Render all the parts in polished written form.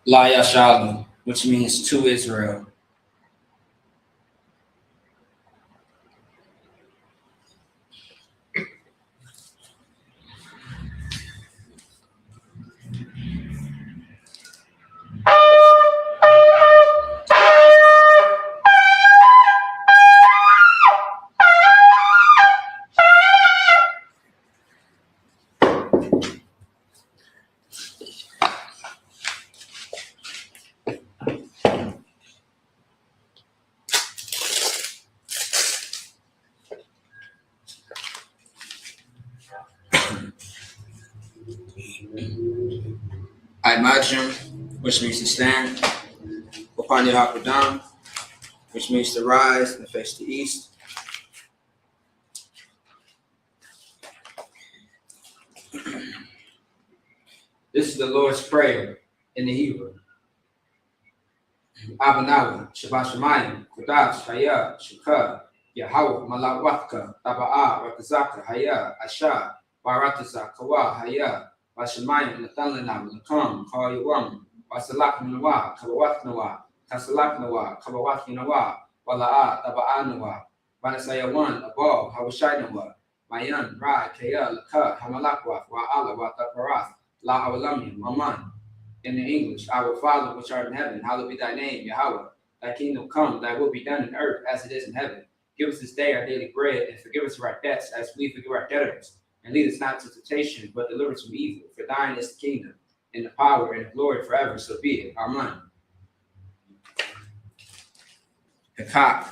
La Yashalu, which means to Israel. Imagine, which means to stand. Upon Hakudam, which means to rise and face the east. This is the Lord's Prayer in the Hebrew. Abanawa, Shabbat Shemayim, Kodash, Haya, Shukah, Yahweh, Malawatka, Taba'a, Rakazaka, Haya, Asha, Barataza, Kawa, Haya, Bashemayim, Nathalanam, Nakam, Kawayawam, Basalak Nawa, Kawat Nawa, Kasalak Nawa, Kawat Nawa, Wala'a, Taba'a Nawa, Banasayawan, Abal, Hawashai Nawa, Mayan, Ra, Kaya, Laka, Hamalakwa, Wa'ala, Wataparath, La Awalamim, Maman. In the English, our Father which art in heaven, hallowed be thy name, Yahweh. Thy kingdom come, thy will be done in earth as it is in heaven. Give us this day our daily bread, and forgive us our debts as we forgive our debtors. And lead us not into temptation, but deliver us from evil. For thine is the kingdom, and the power, and the glory forever. So be it. Amen. Hakak,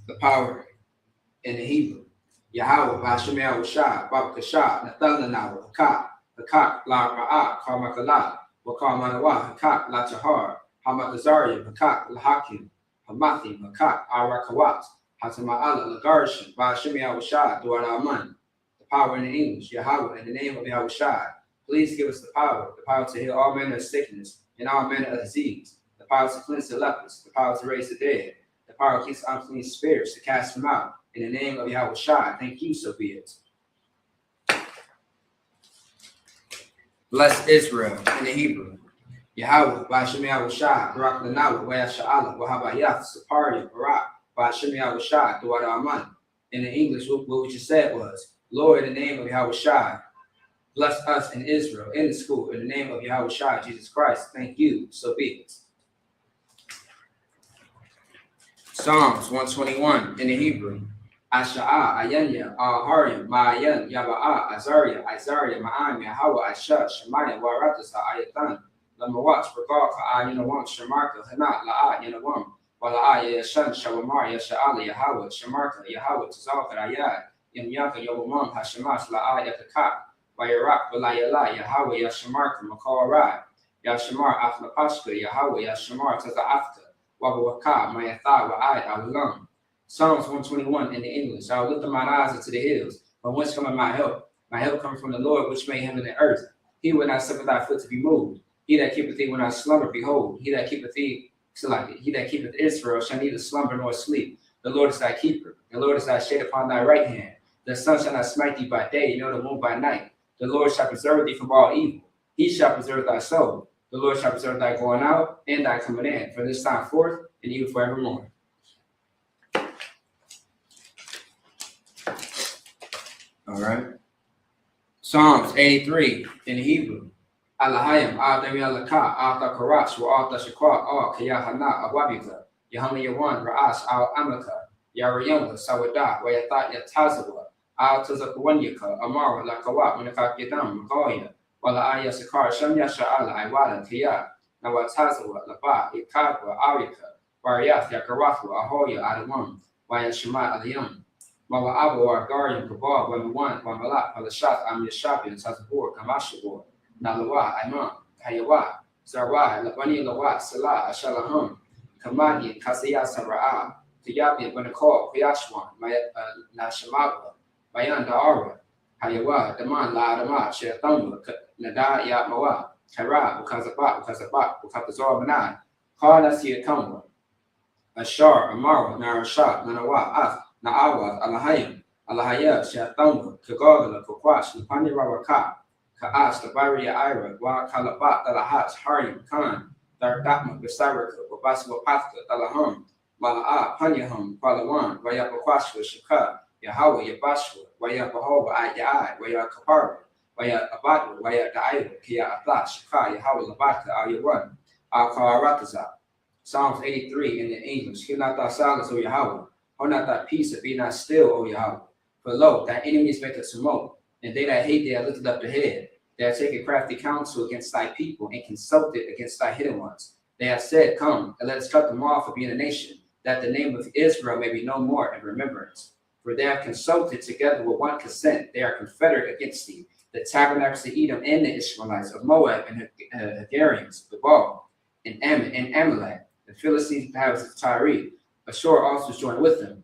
the power in the Hebrew. Yahweh, Bashem Yahushua, Babakashah, Nathalanawa, Hakak. Hakak la ra'ah, karmakala, wakarmanawa, hakak la tahar, hamakazariya, hakak la hakim, hamathim, hakak arakawat, hatama'ala lagarishim, ba'ashim Yahushua, du'ala. The power in the English, Yahweh, in the name of Yahushua. Please give us the power to heal all manner of sickness and all manner of disease, the power to cleanse the lepers, the power to raise the dead, the power to cleanse unclean spirits, to cast them out. In the name of Yahushua, thank you, so be it. Bless Israel in the Hebrew. Yahweh, Bashem Yahushua, Barak Lanawa, Wayasha'ala, Wahabayah, Saparia, Barak, Bashem Yahushua, Duwada Aman. In the English, what we just said was, Lord, in the name of Yahushua, bless us in Israel, in the school, in the name of Yahushua, Jesus Christ. Thank you, so be it. Psalms 121 in the Hebrew. Asha'a, Ayanya, Aharim, Ma'ayan, Yaba'a, Azaria, Ma'am, Yahweh, Asha, Shemaya, Waratasa, Ayatan, Lamawach, Bagaka, Ayanawam, Shamarka, Hanat, La'a, Yanawam, Wala'a, Yashan, Shawamar, Yasha'ala, Yahweh, Shamarka, Yahweh, Tazalka, Ayad, Yamyaka, Yawamam, Hashemash, La'a, Yakaka, Wayarak, Walayala, Yahweh, Yashamarka, Makawara, Yashamar, Aflapashka, Yahweh, Yashamar, Taza'afka, Wabawaka, Mayatha, Wa'ad, Awalam. Psalms 121 in the English. I will lift up mine eyes unto the hills, from whence cometh my help? My help comes from the Lord, which made heaven and earth. He will not suffer thy foot to be moved. He that keepeth thee will not slumber. Behold, he that keepeth Israel shall neither slumber nor sleep. The Lord is thy keeper. The Lord is thy shade upon thy right hand. The sun shall not smite thee by day, nor the moon by night. The Lord shall preserve thee from all evil. He shall preserve thy soul. The Lord shall preserve thy going out and thy coming in, from this time forth and even forevermore. All right. Psalms 83 in Hebrew. Alahayim, Adam Yalaka, Alta Karash, Alta Shakwa, Al Kayahana, Awabika, Yahama Yawan, Ra'as, Al Amaka, Yarayama, Sawada, Wayathat Yatazawa, Al Tazakawanyaka, Amara, Lakawat, Manaka Yadam, Magoya, Wala Aya Sakar, Shamya Sha'ala, Iwala, Kaya, Nawatazawa, Laba, Ikadwa, Arika, Variath, Yakarafu, Ahoya, Adamam, Wayashima, Aliyam. Mama Abu or Guardian Kabal, Wamawan, Wamalak, Palashat, Am Yashabi, and Tazabur, Kamashabur, Nalawa, Imam, Hayawa, Zarwa, Labani Lawat, Salah, Ashalahum, Kamadi, Kasaya Sara'a, Kayabi, Banakor, Kuyashwan, Nashamawa, Bayan Da'ara, Hayawa, Daman, La Adama, Shetamba, Nada Yamawa, Kara, Ukazabat, Ukazor Manad, Karnasi Kamwa, Ashar, Amara, Narashat, Nanawa, Af. Na'awad, Alahayim, Alahaya, Shatamba, Kagogala, Kokwash, Napani Rawaka, Ka'as, Tabaria Ira, Wa Kalabat, Dalahats, Harim, Khan, Dardatma, Gasaraka, Babaswa Patka, Dalahum, Mala'a, Panyahum, Palawan, Wayapakwashwa, Shaka, Yahweh, Yabashwa, Wayapahova, Ayai, Wayakapara, Waya Abadu, Waya Daiwa, Kia Atla, Shaka, Yahweh, Labaka, Ayawan, Al Kawarataza. Psalms 83 in the English. Hear not thy silence, O Yahweh. Hold not thy peace, and be not still, O Yahweh. For lo, thy enemies make a tumult, and they that hate thee are lifted up the head. They have taken crafty counsel against thy people, and consulted against thy hidden ones. They have said, Come, and let us cut them off for being a nation, that the name of Israel may be no more in remembrance. For they have consulted together with one consent. They are confederate against thee. The tabernacles of Edom and the Ishmaelites of Moab and Hagarians, the Baal, and Ammon and Amalek, the Philistines, the houses of Tyre. Ashur also joined with them.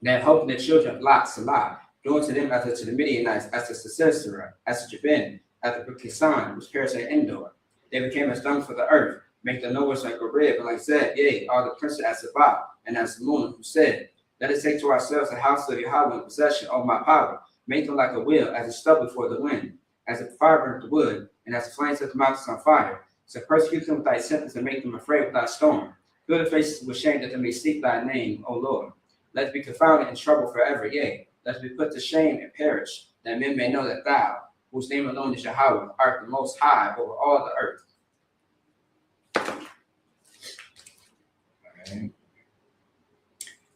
They had hope in the children of Lot, Salah, doing to them as to the Midianites, as to Sisera, as to Jabin, as to Kisan, which perished at Endor. They became as dung for the earth, make the noise like a rib, and like Zeb, yea, all the princes as Sabbath, and as Salmon, who said, Let us take to ourselves the house of Yahweh in possession, O my power, make them like a wheel, as a stubble before the wind, as a fire burnt the wood, and as the flames set the mountains on fire. So persecute them with thy sentence, and make them afraid with thy storm. Fill their faces with shame, that they may seek thy name, O Lord. Let us be confounded in trouble forever, yea, let us be put to shame and perish, that men may know that thou, whose name alone is Yahweh, art the most high over all the earth.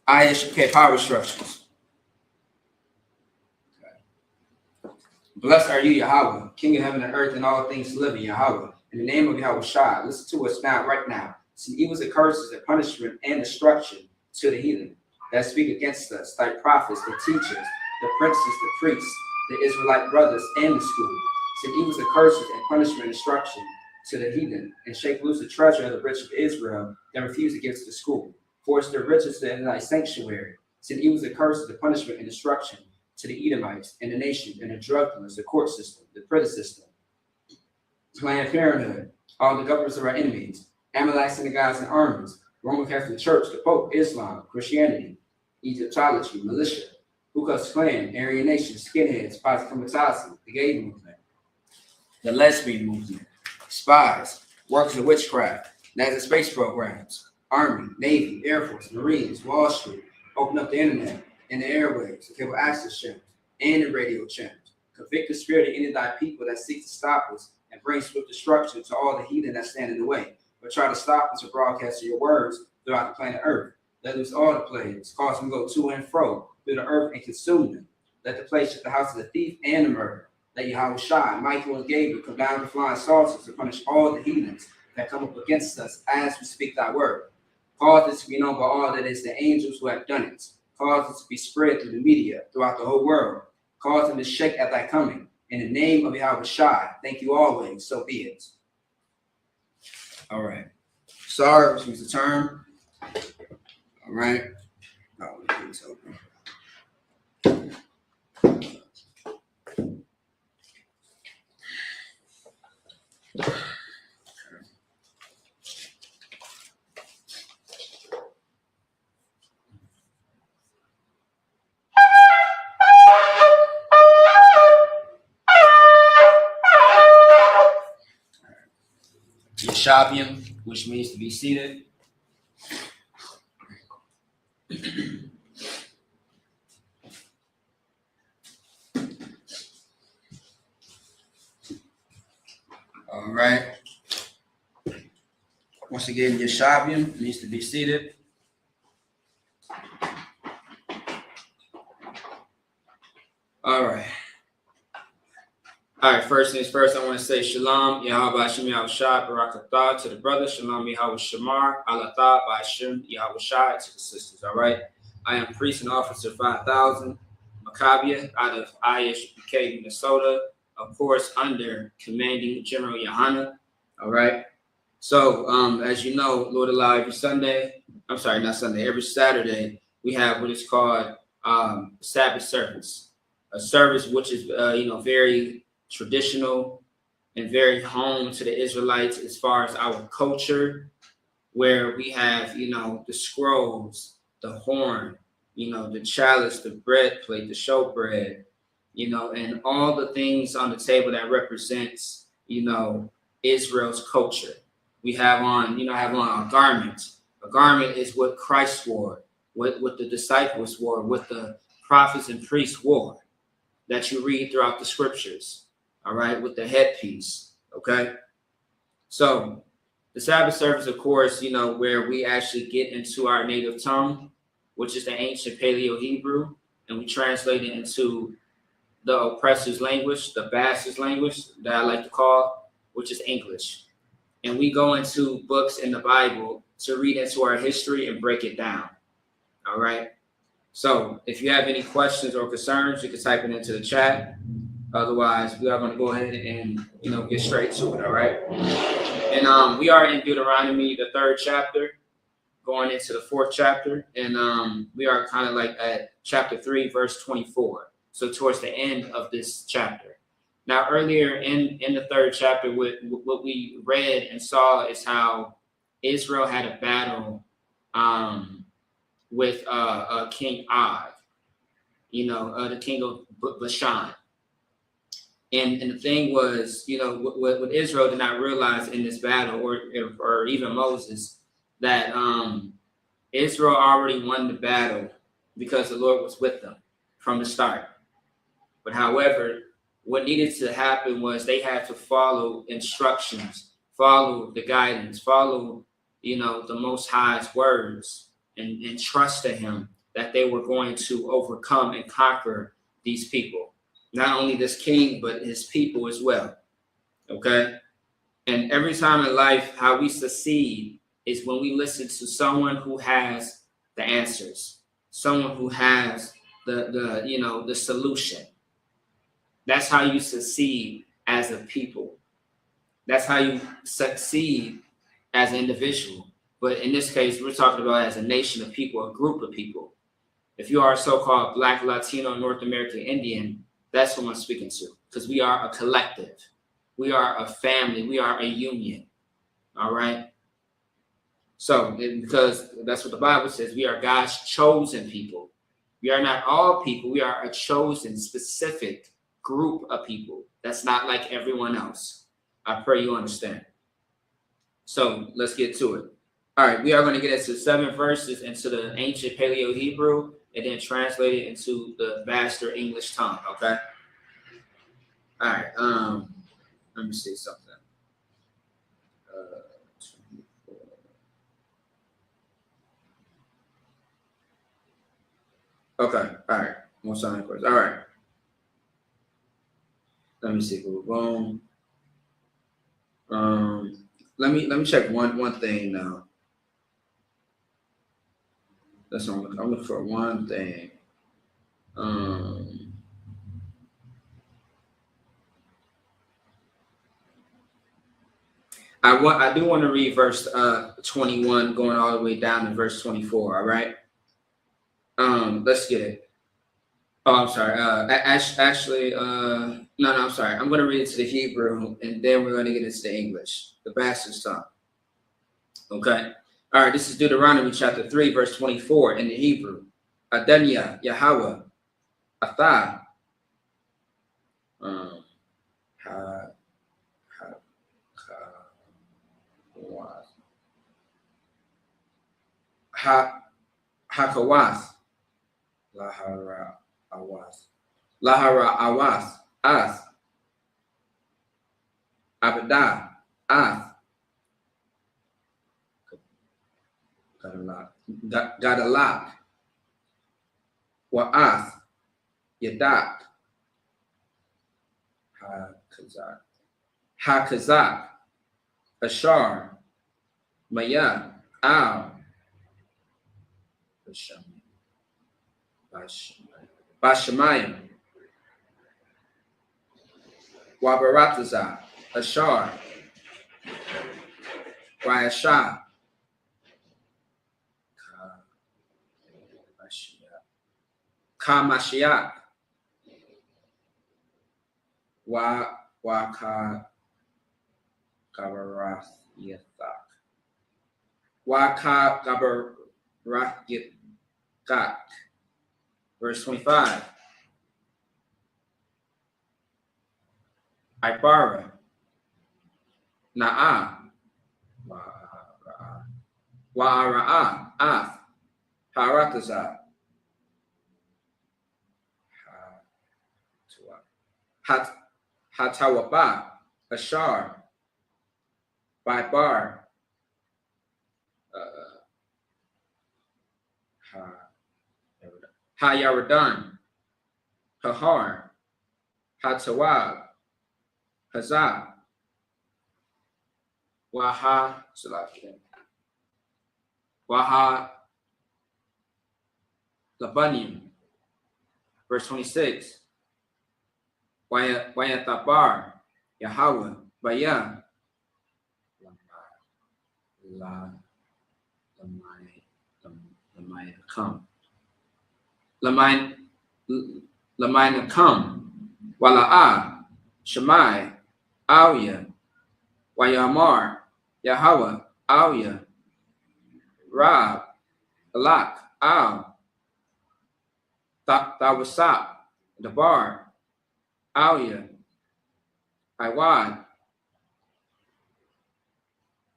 Okay, power instructions. Okay. Blessed are you, Yahweh, King of heaven and earth, and all things living, Yahweh. In the name of Yahweh Shai, listen to us now, right now. See evils and curses and punishment and destruction to the heathen that speak against us, thy prophets, the teachers, the princes, the priests, the Israelite brothers, and the school. Send evils and curses and punishment and destruction to the heathen, and shake loose the treasure of the rich of Israel that refuse to give to the school. Force their riches in thy sanctuary. Send evils and curses and punishment and destruction to the Edomites and the nation and the drug dealers, the court system, the prison system, Planned Parenthood, all the governments of our enemies, Amalek synagogues and armies, Roman Catholic Church, the Pope, Islam, Christianity, Egyptology, militia, Ku Klux Klan, Aryan Nation, skinheads, Pasi Kamatazi, the gay movement, the lesbian movement, spies, workers of witchcraft, NASA space programs, Army, Navy, Air Force, Marines, Wall Street, open up the internet and the airwaves, the cable access channels, and the radio channels. Convict the spirit of any of thy people that seek to stop us and bring swift destruction to all the heathen that stand in the way, but try to stop us from broadcasting your words throughout the planet Earth. Let loose all the plagues, cause them to go to and fro through the earth and consume them. Let the place shut the house of the thief and the murderer. Let Yahweh Shai, Michael, and Gabriel come down with flying saucers to punish all the heathens that come up against us as we speak thy word. Cause this to be known by all that it's the angels who have done it. Cause it to be spread through the media throughout the whole world. Cause them to shake at thy coming. In the name of Yahweh Shai, thank you always, so be it. All right. Sorry, which means the term. All right. Oh, please open. Yeshavium, which means to be seated. All right. Once again, Yeshavium means to be seated. All right. All right, first things first, I want to say Shalom, Yahweh Hashem Yahweh Shai, Barakatah to the brothers, Shalom Yahweh Shamar, Alatah, Hashem Yahweh Shai to the sisters, all right? I am priest and officer 5000, Maccabea, out of ISBK, Minnesota, of course, under commanding General Yohana, all right? So, as you know, Lord allow every every Saturday, we have what is called Sabbath service, a service which is, very traditional and very home to the Israelites as far as our culture, where we have, the scrolls, the horn, the chalice, the bread plate, the showbread, and all the things on the table that represents, Israel's culture. We have on a garment. A garment is what Christ wore, what the disciples wore, what the prophets and priests wore, that you read throughout the scriptures. All right, with the headpiece. Okay. So the Sabbath service, of course, where we actually get into our native tongue, which is the ancient Paleo Hebrew, and we translate it into the oppressor's language, the bastard's language that I like to call, which is English. And we go into books in the Bible to read into our history and break it down. All right. So if you have any questions or concerns, you can type it into the chat. Otherwise, we are going to go ahead and, get straight to it. All right. And we are in Deuteronomy, the 3rd chapter, going into the 4th chapter. And we are kind of like at chapter 3, verse 24. So towards the end of this chapter. Now, earlier in the 3rd chapter, what we read and saw is how Israel had a battle with King Og, the king of Bashan. And the thing was, what Israel did not realize in this battle, or even Moses, that Israel already won the battle because the Lord was with them from the start. But however, what needed to happen was they had to follow instructions, follow the guidance, follow, the Most High's words, and trust in Him that they were going to overcome and conquer these people. Not only this king, but his people as well. Okay? And every time in life, how we succeed is when we listen to someone who has the answers, someone who has the solution. That's how you succeed as a people. That's how you succeed as an individual. But in this case, we're talking about as a nation of people, a group of people. If you are a so-called Black, Latino, North American Indian, that's who I'm speaking to, because we are a collective. We are a family. We are a union. All right? So, because that's what the Bible says, we are God's chosen people. We are not all people. We are a chosen, specific group of people. That's not like everyone else. I pray you understand. So, let's get to it. All right, we are going to get into 7 verses into the ancient Paleo Hebrew and then translate it into the bastard English tongue, okay? All right, let me see something. Okay, all right. One sign, of course. All right. Let me see. Boom. Let me check one thing now. That's what I'm looking for one thing. I do want to read verse 21 going all the way down to verse 24. All right. Let's get it. Oh, I'm sorry. Actually, no, I'm sorry. I'm going to read it to the Hebrew, and then we're going to get into the English, the bastard's tongue. Okay. All right. This is Deuteronomy chapter 3, verse 24 in the Hebrew. Adanya, Yahweh, Atha, Hakawas, Lahara Awas, Lahara Awas, As, Abadah, As, Gadalak, Wa'as, Yadak, Hakazak, Ashar, Maya, Al, Bashamayim, Wabarataza, Ashar, Wayasha, Kamashiach, Waka Gabarath Yathak, Waka Gabarath Yathak. Verse 25. Ibara, Na'a, Wa'ara'a, Af, Harataza, Hatawaba, Ashar, Bibar, Hayaradan, Hahar, Hatawab, Hazah, Waha, Waha, Labanim. Verse 26. Wayatabar, Yahweh, Baya, Lamai come. Lamai come. Wala'a, Shemai, Awya, Wayamar, Yahweh, Awya, Rab, Alak, Al, Tawasap, Dabar, Awya, Iwad,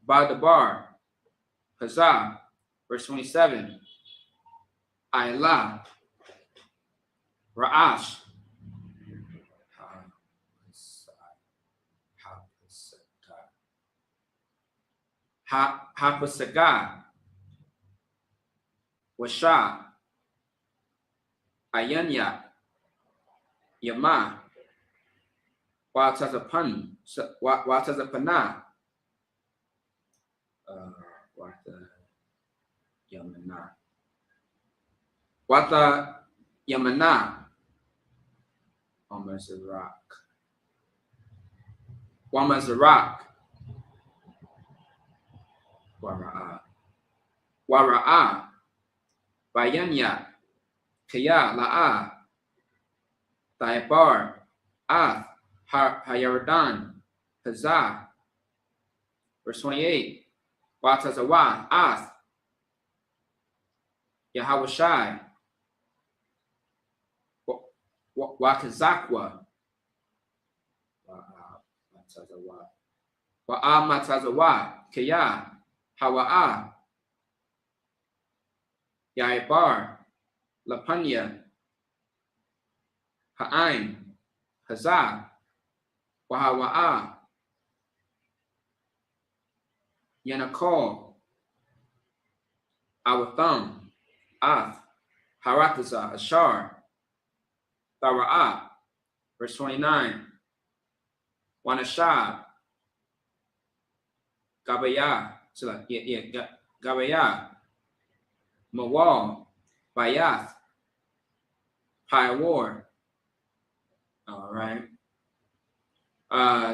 Badabar, Hazah, verse 27, Ayla, Ra'ash, Hapasaga, Washa, Ayanya, Yama, Watazapana, Wata Yamana, Wamazarak, Wara'a, Bayanya, Kaya, La'a, Taibar, Ath, Hayardan, Hazah, verse 28, Watazawa, Ath, Yahawashai, Wakazakwa, Wa'amatazawa, Kaya, Hawa'a, Yaibar, Lapanya, Ha'aim, Hazah, Wahawa'a, Yanakol, Awatham, Ath, Harataza, Ashar, Tara'a, verse 29, Wanashab, Gabaya, Gabaya, Mawal, Bayath, Piawar. All right.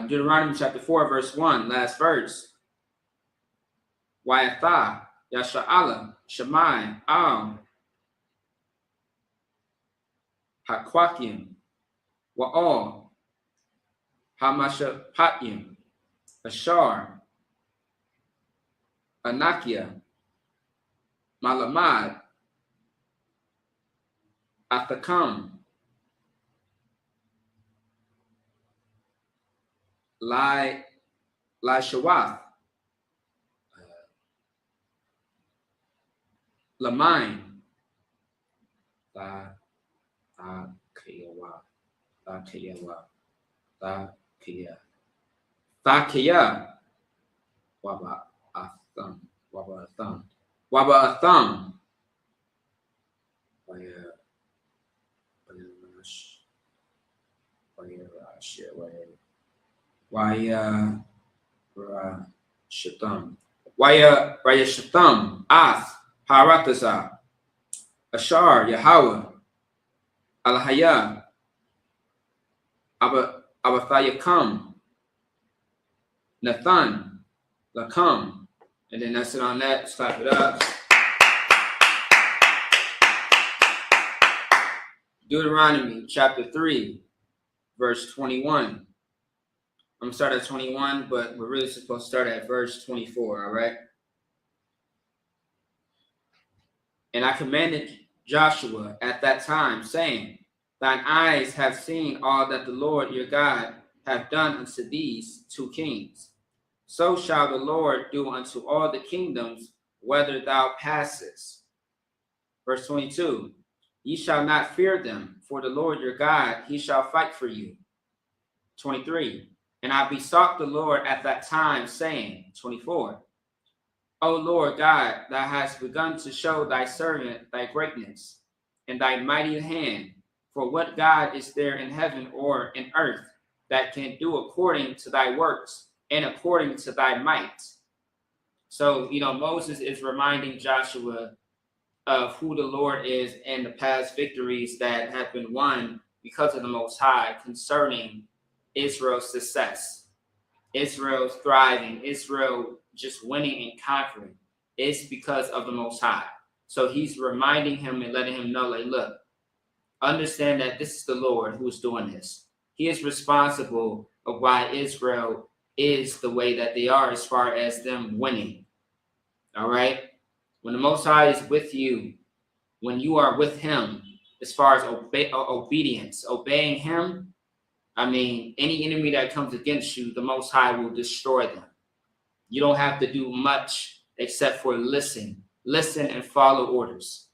Deuteronomy chapter 4, verse 1, last verse. Wayatha, Yasha'ala, Shemai, Al, Hakwakim, Wa'al, Hamashapatim, Ashar, Anakia, Malamad, Athakam, Lai Shawath, Lamain, Thakia, Waba Atham, Waya Shatam, Ath, Harataza, Ashar, Yahweh, Alhaya, Abathayakam, Nathan, Lakam. And then that's it on that. Let's clap it up. Deuteronomy chapter 3, verse 21. I'm going to start at 21, but we're really supposed to start at verse 24, all right? And I commanded Joshua at that time, saying, Thine eyes have seen all that the Lord your God have done unto these 2 kings, so shall the Lord do unto all the kingdoms whither thou passest. Verse 22, ye shall not fear them, for the Lord your God, he shall fight for you. 23, and I besought the Lord at that time, saying, 24, O Lord God, thou hast begun to show thy servant thy greatness and thy mighty hand. For what God is there in heaven or in earth that can do according to thy works and according to thy might? So, Moses is reminding Joshua of who the Lord is and the past victories that have been won because of the Most High concerning Israel's success, Israel's thriving, Israel just winning and conquering. It's because of the Most High. So he's reminding him and letting him know, like, look, understand that this is the Lord who is doing this. He is responsible of why Israel is the way that they are as far as them winning. All right? When the Most High is with you, when you are with him, as far as obedience, obeying him, any enemy that comes against you, the Most High will destroy them. You don't have to do much except for listen and follow orders.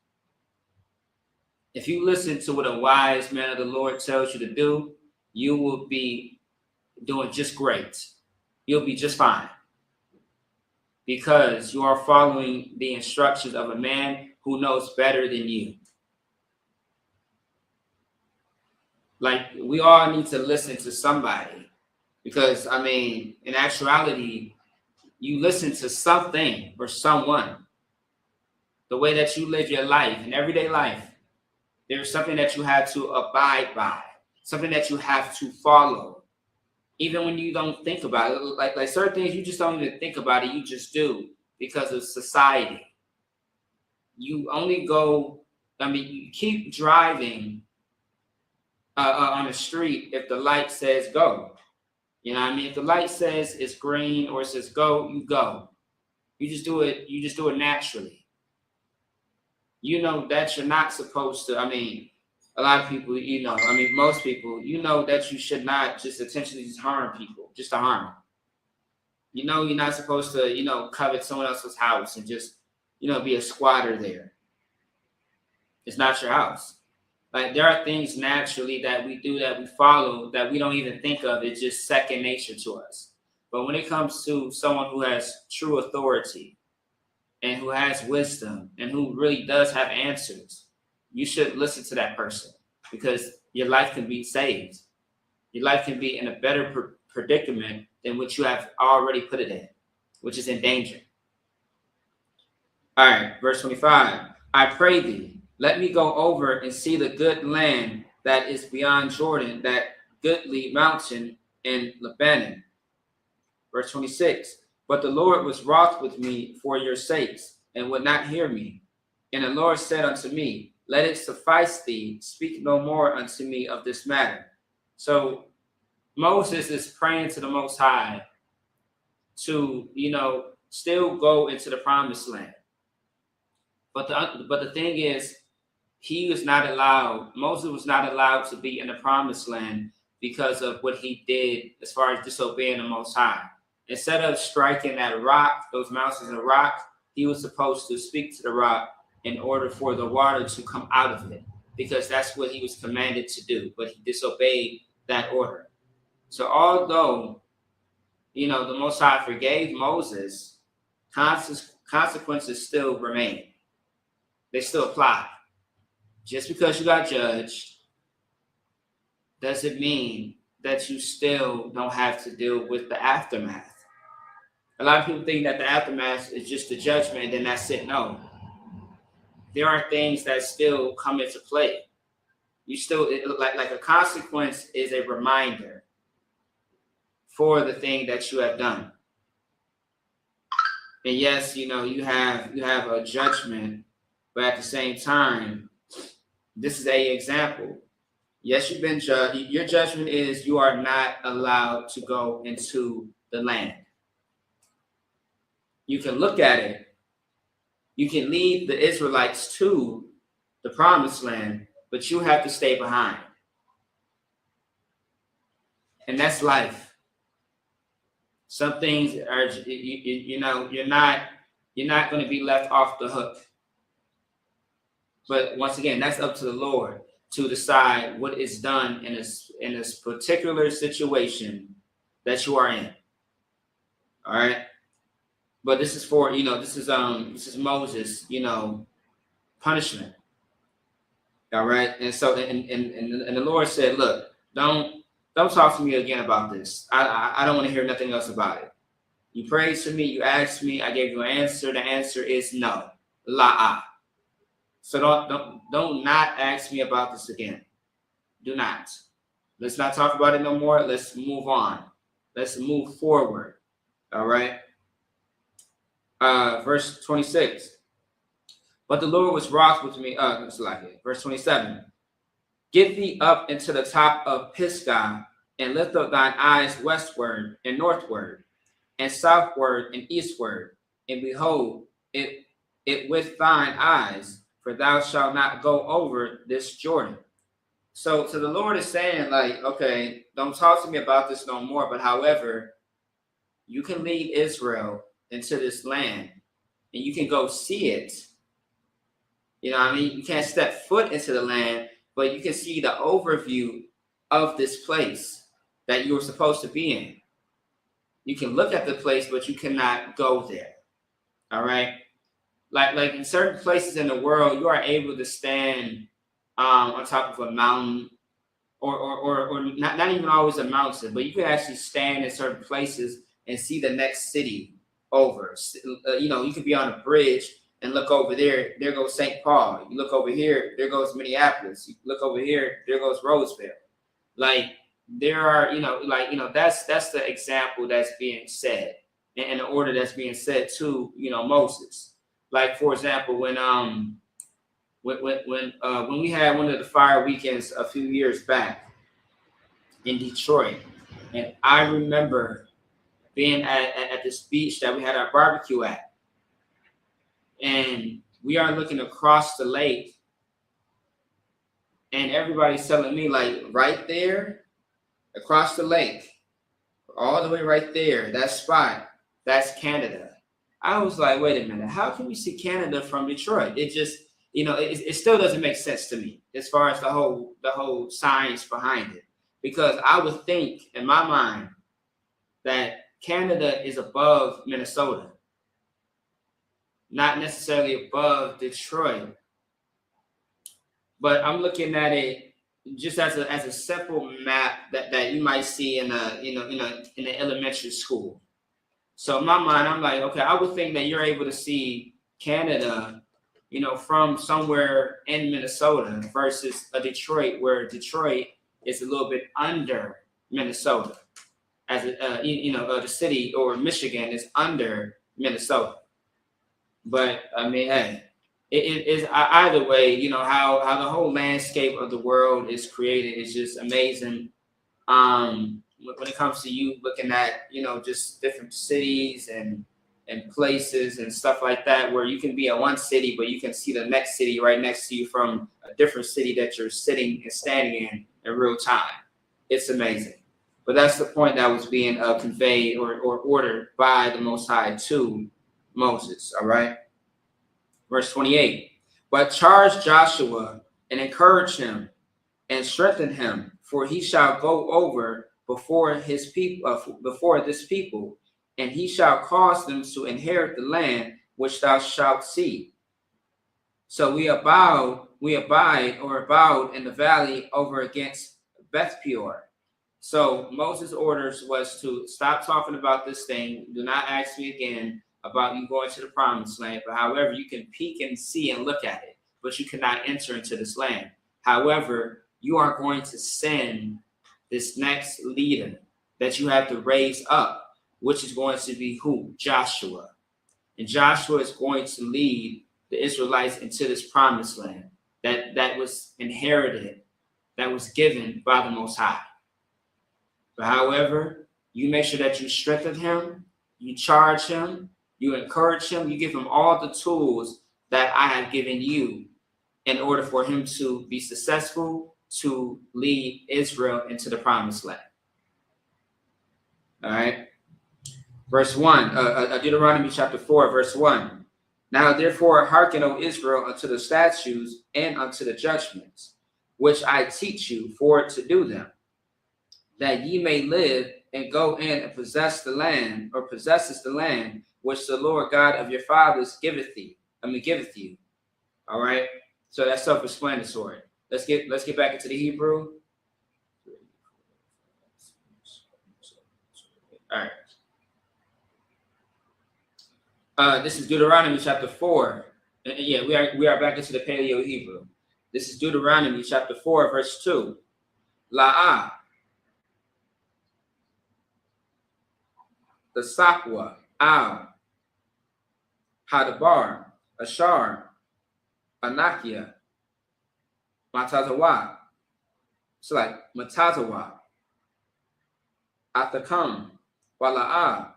If you listen to what a wise man of the Lord tells you to do, you will be doing just great. You'll be just fine, because you are following the instructions of a man who knows better than you. Like, we all need to listen to somebody, because, in actuality, you listen to something or someone. The way that you live your life, in everyday life, there's something that you have to abide by, something that you have to follow, even when you don't think about it. Like certain things, you just don't even think about it. You just do because of society. You only go, you keep driving on the street if the light says go. If the light says it's green or it says go, you go. You just do it. You just do it naturally. That you're not supposed to. A lot of people, most people, that you should not just intentionally just harm people, just to harm them. You're not supposed to, covet someone else's house and just, be a squatter there. It's not your house. Like, there are things naturally that we do, that we follow, that we don't even think of. It's just second nature to us. But when it comes to someone who has true authority and who has wisdom and who really does have answers, you should listen to that person, because your life can be saved. Your life can be in a better predicament than what you have already put it in, which is in danger. All right, verse 25. I pray thee, let me go over and see the good land that is beyond Jordan, that goodly mountain in Lebanon. Verse 26. But the Lord was wroth with me for your sakes, and would not hear me. And the Lord said unto me, let it suffice thee, speak no more unto me of this matter. So Moses is praying to the Most High to, still go into the promised land. But the thing is, Moses was not allowed to be in the promised land because of what he did as far as disobeying the Most High. Instead of striking that rock, those mountains of rock, he was supposed to speak to the rock in order for the water to come out of it, because that's what he was commanded to do, but he disobeyed that order. So although, the Most High forgave Moses, consequences still remain. They still apply. Just because you got judged doesn't mean that you still don't have to deal with the aftermath. A lot of people think that the aftermath is just the judgment and then that's it. No. There are things that still come into play. You still, like a consequence is a reminder for the thing that you have done. And yes, you have a judgment, but at the same time, this is an example. Yes, you've been judged. Your judgment is you are not allowed to go into the land. You can look at it. You can lead the Israelites to the promised land, but you have to stay behind. And that's life. Some things are, you know, you're not going to be left off the hook. But once again, that's up to the Lord to decide what is done in this particular situation that you are in. All right. But this is for, you know, this is Moses, you know, punishment. All right. And so and the Lord said, look, don't talk to me again about this. I don't want to hear nothing else about it. You prayed to me, you asked me, I gave you an answer. The answer is no. La'ah. So don't not ask me about this again. Do not. Let's not talk about it no more. Let's move on. Let's move forward. All right. Verse 26. But the Lord was wroth with me. Verse 27. Get thee up into the top of Pisgah, and lift up thine eyes westward and northward, and southward and eastward, and behold it with thine eyes, for thou shalt not go over this Jordan. So the Lord is saying, like, okay, don't talk to me about this no more. But however, you can lead Israel into this land, and you can go see it. You know what I mean? You can't step foot into the land, but you can see the overview of this place that you were supposed to be in. You can look at the place, but you cannot go there. All right? Like in certain places in the world, you are able to stand on top of a mountain, or not even always a mountain, but you can actually stand in certain places and see the next city over. You know, you could be on a bridge and look over there. There goes St. Paul. You look over here. There goes Minneapolis. You look over here. There goes Roseville. Like there are, that's the example that's being said, and the order that's being said to, Moses. Like for example, when we had one of the fire weekends a few years back in Detroit, and I remember being at this beach that we had our barbecue at, and we are looking across the lake, and everybody's telling me, like, right there across the lake, all the way right there, that spot, that's Canada. I was like, wait a minute, how can we see Canada from Detroit? It just, it still doesn't make sense to me as far as the whole science behind it. Because I would think in my mind that Canada is above Minnesota, not necessarily above Detroit. But I'm looking at it just as a simple map that you might see in an elementary school. So in my mind, I'm like, okay, I would think that you're able to see Canada, from somewhere in Minnesota versus a Detroit, where Detroit is a little bit under Minnesota, as the city, or Michigan is under Minnesota. But I mean, hey, it is either way. How the whole landscape of the world is created is just amazing. When it comes to you looking at just different cities and places and stuff like that, where you can be at one city, but you can see the next city right next to you from a different city that you're sitting and standing in real time. It's amazing. But that's the point that was being conveyed or ordered by the Most High to Moses. All right. Verse 28. But charge Joshua and encourage him and strengthen him, for he shall go over before his people, before this people, and he shall cause them to inherit the land which thou shalt see. So we abide in the valley over against Beth Peor. So Moses' orders was to stop talking about this thing. Do not ask me again about you going to the promised land. But however, you can peek and see and look at it, but you cannot enter into this land. However, you are going to send this next leader that you have to raise up, which is going to be who? Joshua. And Joshua is going to lead the Israelites into this promised land that was inherited, that was given by the Most High. But however, you make sure that you strengthen him, you charge him, you encourage him, you give him all the tools that I have given you in order for him to be successful, to lead Israel into the promised land. All right. Verse 1, Deuteronomy chapter 4, verse 1. Now therefore hearken, O Israel, unto the statutes and unto the judgments, which I teach you for to do them, that ye may live and go in and possesses the land which the Lord God of your fathers giveth you. All right. So that's self-explanatory. Let's get back into the Hebrew. All right. This is Deuteronomy chapter 4. And yeah, we are back into the Paleo Hebrew. This is Deuteronomy chapter 4, verse 2. La'ah, the Sapwa, Al, Hadabar, Ashar, Anakia, Matazawa. It's like Matazawa, Athakam, Wala'ah,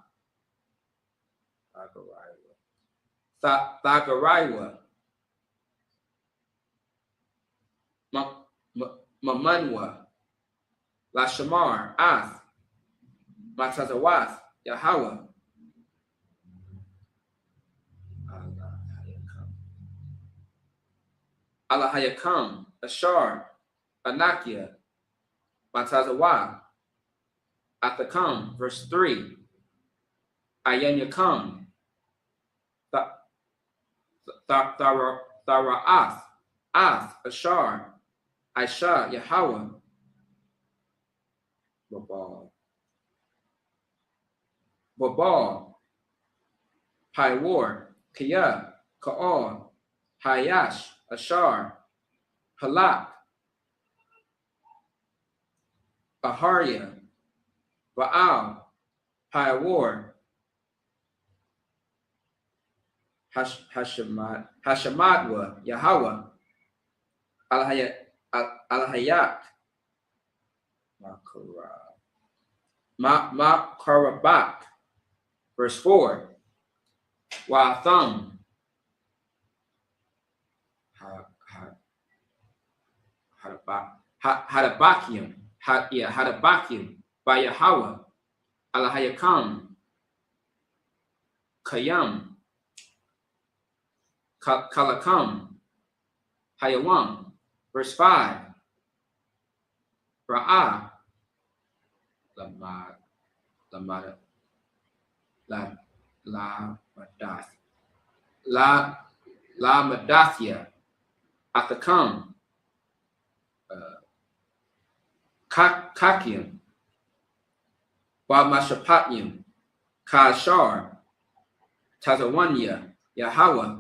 Thagaraiwa, Mamanwa, Lashamar, Ath, Matazawath, Yahweh. Alahayakam, Ashar, Anakia, Matazawa, Athakam, verse 3. Ayanyakam, Tharaath, Ath, Ashar, Aisha, Yahweh, Babal, Hiwar, Kiyah, Ka'al, Hayash, Ashar, Halak, Aharia, Baal, Hiwar, Hashamadwa, Yahweh, Alhayak, Makarabak, verse 4. Watham, Hadabakim, by Yahweh, Alhayakam, Kayam, Kalakam, Hayawam, verse 5. Ra'ah, La Madathia, Athakam, Kakium, Wa Mashapatnium, Kashar, Tazawanya, Yahweh,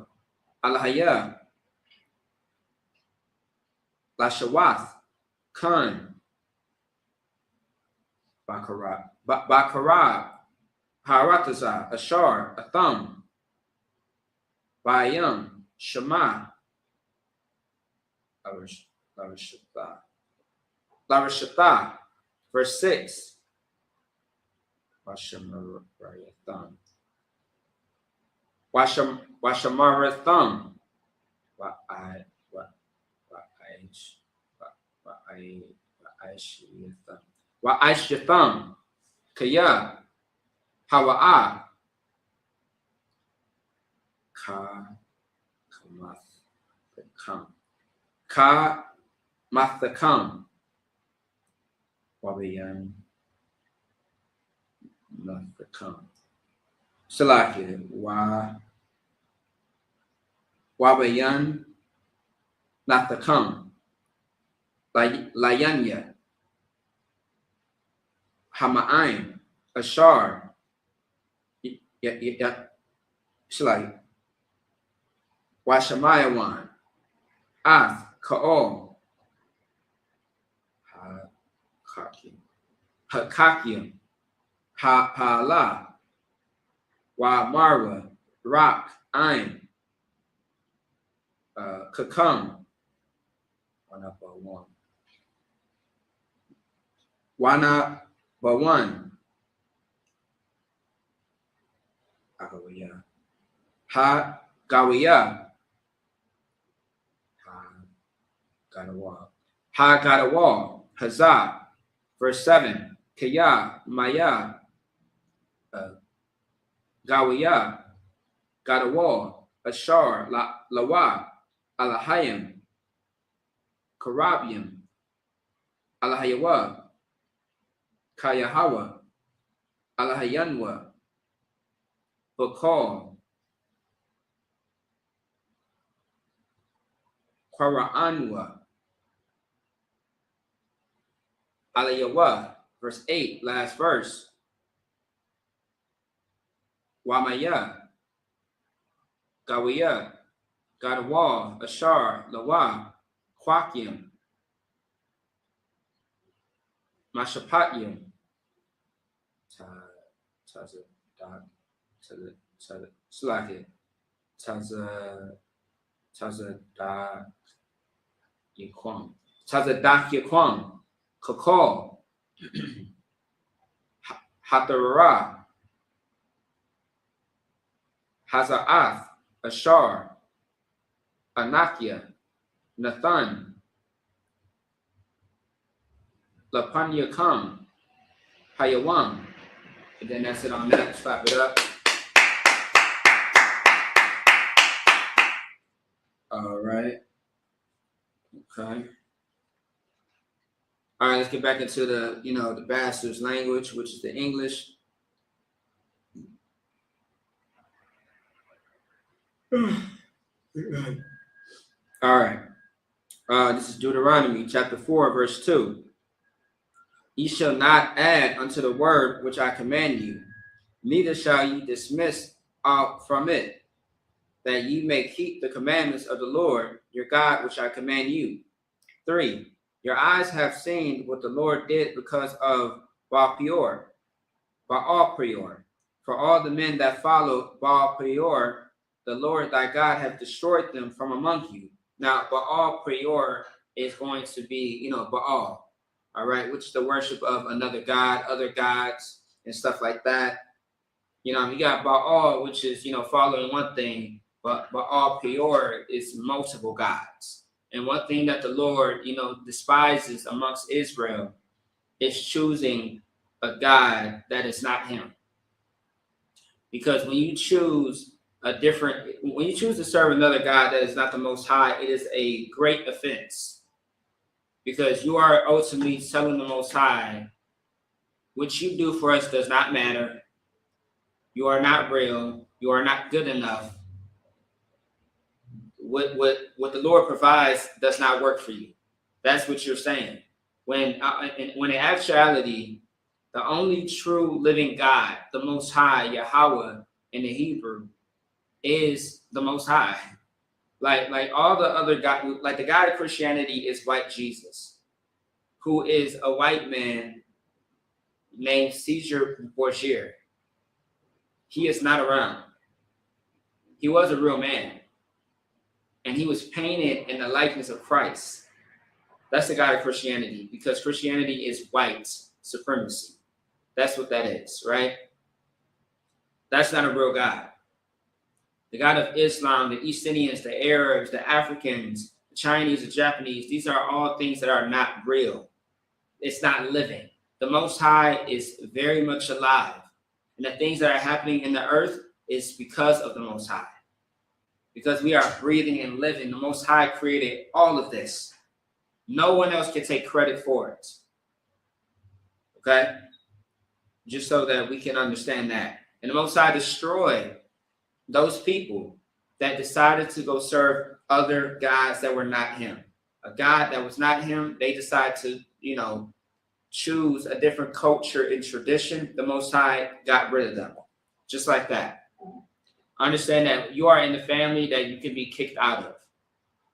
Alhaya, Lashawath, Khan, Bakarat, Harataza, Ashar, Atham, Bayam, Shema, Larashata, verse 6. Washamaratham, Wa'aishatham, Kaya, Hawa'ah, Ka Mathakam, Wabayan, Mathakam. Salaki, Wabayan, Nathakam, Layanya, Hama'ain, Ashar, Shalai, Washamayawan, Ath, Ka'ol, Hakakim, Ha'ala, Wa Marwa, Rock, Ain, Kakam, Wana Bawan, Ha Gawiya, Ha Gadawa, Hazah, verse 7. Kaya, Maya, Gawiyah, Gadawal, Ashar, Lawa, Alahayim, Karabium, Alahayawa, Kayahawa, Alahayanwa, Bakal, Quranwa, Alayawa, verse 8, last verse. Wamaya, Gawiya, Gadawa, Ashar, Lawa, Kwakim, Mashapatyam, Slaki, Taza Yaquam, Tazadak Yaquam, Kakal, Hatarara, Hazaath, Ashar, Anakia, Nathan, Lapanyakam, Hayawam. And then that's it on that. Slap it up. All right. Okay. All right, let's get back into the bastard's language, which is the English. All right. This is Deuteronomy chapter 4, verse 2. Ye shall not add unto the word which I command you, neither shall ye dismiss out from it, that ye may keep the commandments of the Lord your God, which I command you. 3. Your eyes have seen what the Lord did because of Baal Peor. For all the men that followed Baal Peor, the Lord thy God hath destroyed them from among you. Now, Baal Peor is going to be, Baal, all right, which is the worship of another god, other gods, and stuff like that. You got Baal, which is, following one thing, but Baal Peor is multiple gods. And one thing that the Lord, despises amongst Israel is choosing a God that is not him. Because when you choose to serve another God that is not the Most High, it is a great offense. Because you are ultimately telling the Most High, what you do for us does not matter. You are not real. You are not good enough. What the Lord provides does not work for you. That's what you're saying. When in actuality, the only true living God, the Most High, Yahweh in the Hebrew, is the Most High. Like all the other God, like the God of Christianity is white Jesus, who is a white man named Caesar Borgia. He is not around. He was a real man. And he was painted in the likeness of Christ. That's the God of Christianity, because Christianity is white supremacy. That's what that is, right? That's not a real God. The God of Islam, the East Indians, the Arabs, the Africans, the Chinese, the Japanese, these are all things that are not real. It's not living. The Most High is very much alive. And the things that are happening in the earth is because of the Most High. Because we are breathing and living. The Most High created all of this. No one else can take credit for it. Okay? Just so that we can understand that. And the Most High destroyed those people that decided to go serve other gods that were not him. A God that was not him, they decided to, choose a different culture and tradition. The Most High got rid of them. Just like that. Understand that you are in the family that you can be kicked out of.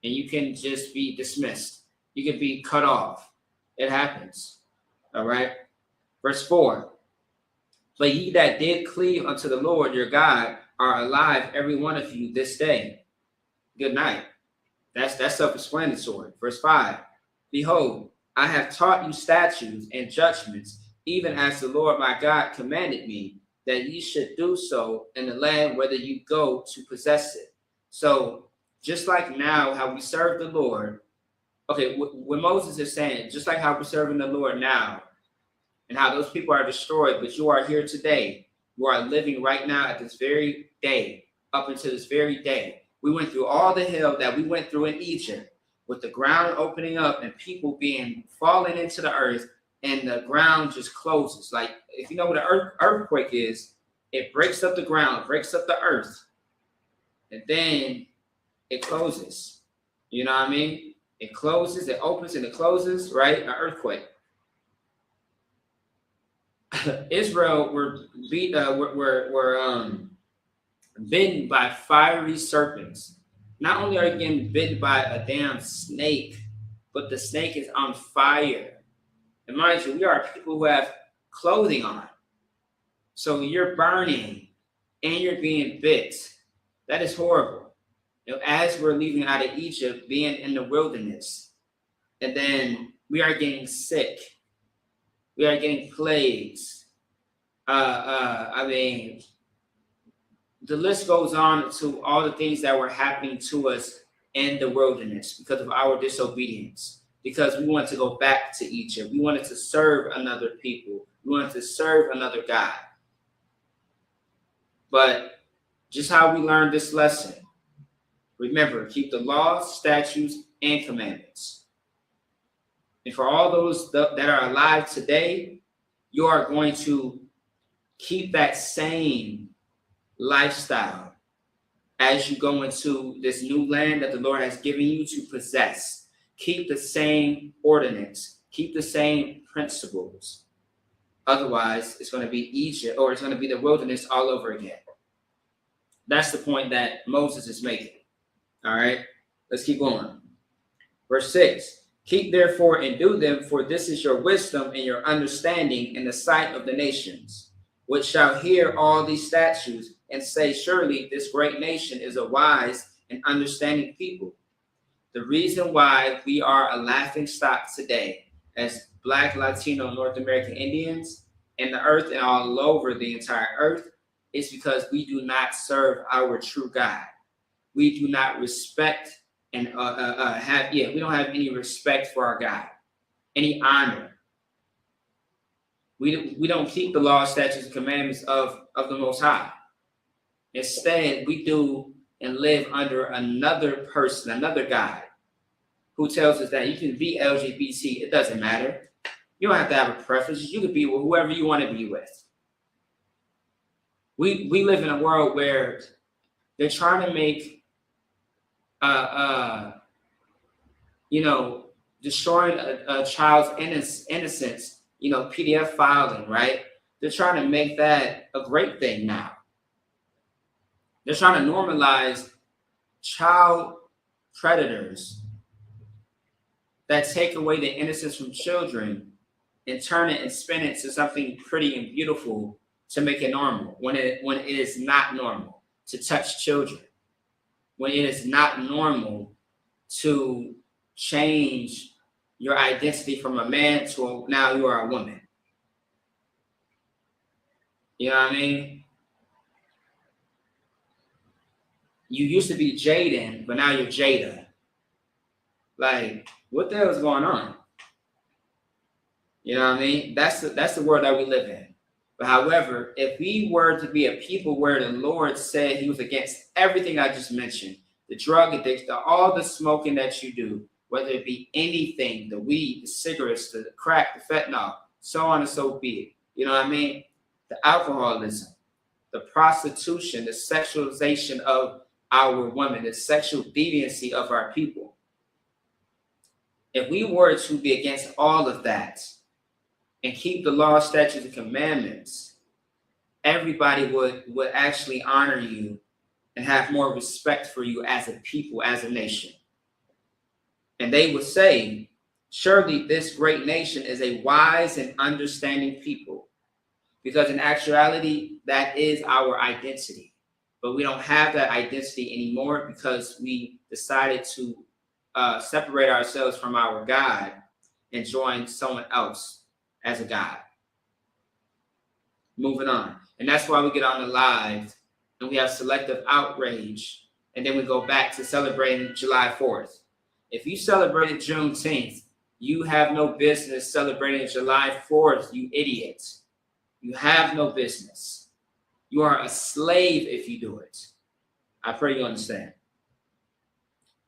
And you can just be dismissed. You can be cut off. It happens. All right? Verse 4. But ye that did cleave unto the Lord your God are alive, every one of you, this day. Good night. That's self-explanatory. Verse 5. Behold, I have taught you statutes and judgments, even as the Lord my God commanded me, that ye should do so in the land whither you go to possess it. So, just like now, how we serve the Lord, okay, what Moses is saying, just like how we're serving the Lord now, and how those people are destroyed, but you are here today, who are living right now at this very day, up until this very day. We went through all the hell that we went through in Egypt, with the ground opening up and people being falling into the earth, and the ground just closes. Like, if you know what an earthquake is, it breaks up the ground, breaks up the earth, and then it closes. You know what I mean? It closes, it opens, and it closes, right? An earthquake. Israel were bitten by fiery serpents. Not only are you getting bitten by a damn snake, but the snake is on fire. And mind you, we are people who have clothing on. So you're burning and you're being bit. That is horrible. You know, as we're leaving out of Egypt, being in the wilderness, and then we are getting sick. We are getting plagues. I mean, the list goes on to all the things that were happening to us in the wilderness because of our disobedience, because we wanted to go back to Egypt. We wanted to serve another people. We wanted to serve another God. But just how we learned this lesson, remember, keep the laws, statutes, and commandments. And for all those that are alive today, you are going to keep that same lifestyle as you go into this new land that the Lord has given you to possess. Keep the same ordinance, keep the same principles. Otherwise, it's going to be Egypt, or it's going to be the wilderness all over again. That's the point that Moses is making. All right, let's keep going. Verse 6, keep therefore and do them, for this is your wisdom and your understanding in the sight of the nations, which shall hear all these statutes and say, surely this great nation is a wise and understanding people. The reason why we are a laughing stock today as Black, Latino, North American Indians in the earth and all over the entire earth is because we do not serve our true God. We do not respect and we don't have any respect for our God, any honor. We don't keep the law, statutes, and commandments of the Most High. Instead, we do and live under another person, another God, who tells us that you can be LGBT. It doesn't matter. You don't have to have a preference. You can be with whoever you want to be with. We live in a world where they're trying to make, destroying a child's innocence, PDF filing, right? They're trying to make that a great thing now. They're trying to normalize child predators that take away the innocence from children and turn it and spin it to something pretty and beautiful to make it normal, when it is not normal to touch children, when it is not normal to change your identity from a man to now you are a woman. You know what I mean? You used to be Jaden, but now you're Jada. Like, what the hell is going on? You know what I mean? That's the world that we live in. But however, if we were to be a people where the Lord said he was against everything I just mentioned, the drug addiction, all the smoking that you do, whether it be anything, the weed, the cigarettes, the crack, the fentanyl, so on and so be it. You know what I mean? The alcoholism, the prostitution, the sexualization of our women, the sexual deviancy of our people. If we were to be against all of that and keep the law, statutes, and commandments, everybody would actually honor you and have more respect for you as a people, as a nation. And they would say, surely this great nation is a wise and understanding people. Because in actuality, that is our identity. But we don't have that identity anymore because we decided to separate ourselves from our God and join someone else as a God. Moving on. And that's why we get on the live and we have selective outrage. And then we go back to celebrating July 4th. If you celebrated Juneteenth, you have no business celebrating July 4th, you idiots. You have no business. You are a slave if you do it. I pray you understand.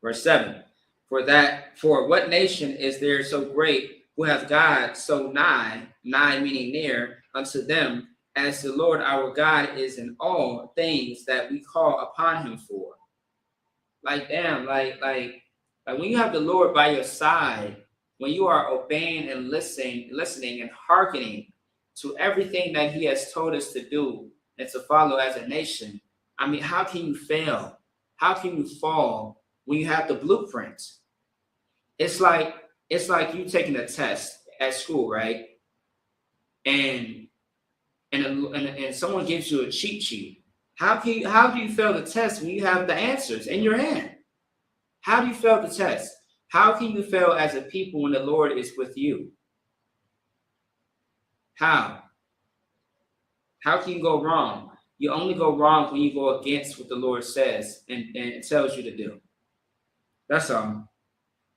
Verse 7. For what nation is there so great who hath God so nigh meaning near unto them, as the Lord our God is in all things that we call upon him for? Like damn, like when you have the Lord by your side, when you are obeying and listening and hearkening to everything that he has told us to do and to follow as a nation, I mean, how can you fail? How can you fall when you have the blueprint? It's like you taking a test at school, right? And someone gives you a cheat sheet. How do you fail the test when you have the answers in your hand? How do you fail the test? How can you fail as a people when the Lord is with you? How? How can you go wrong? You only go wrong when you go against what the Lord says and tells you to do. That's all.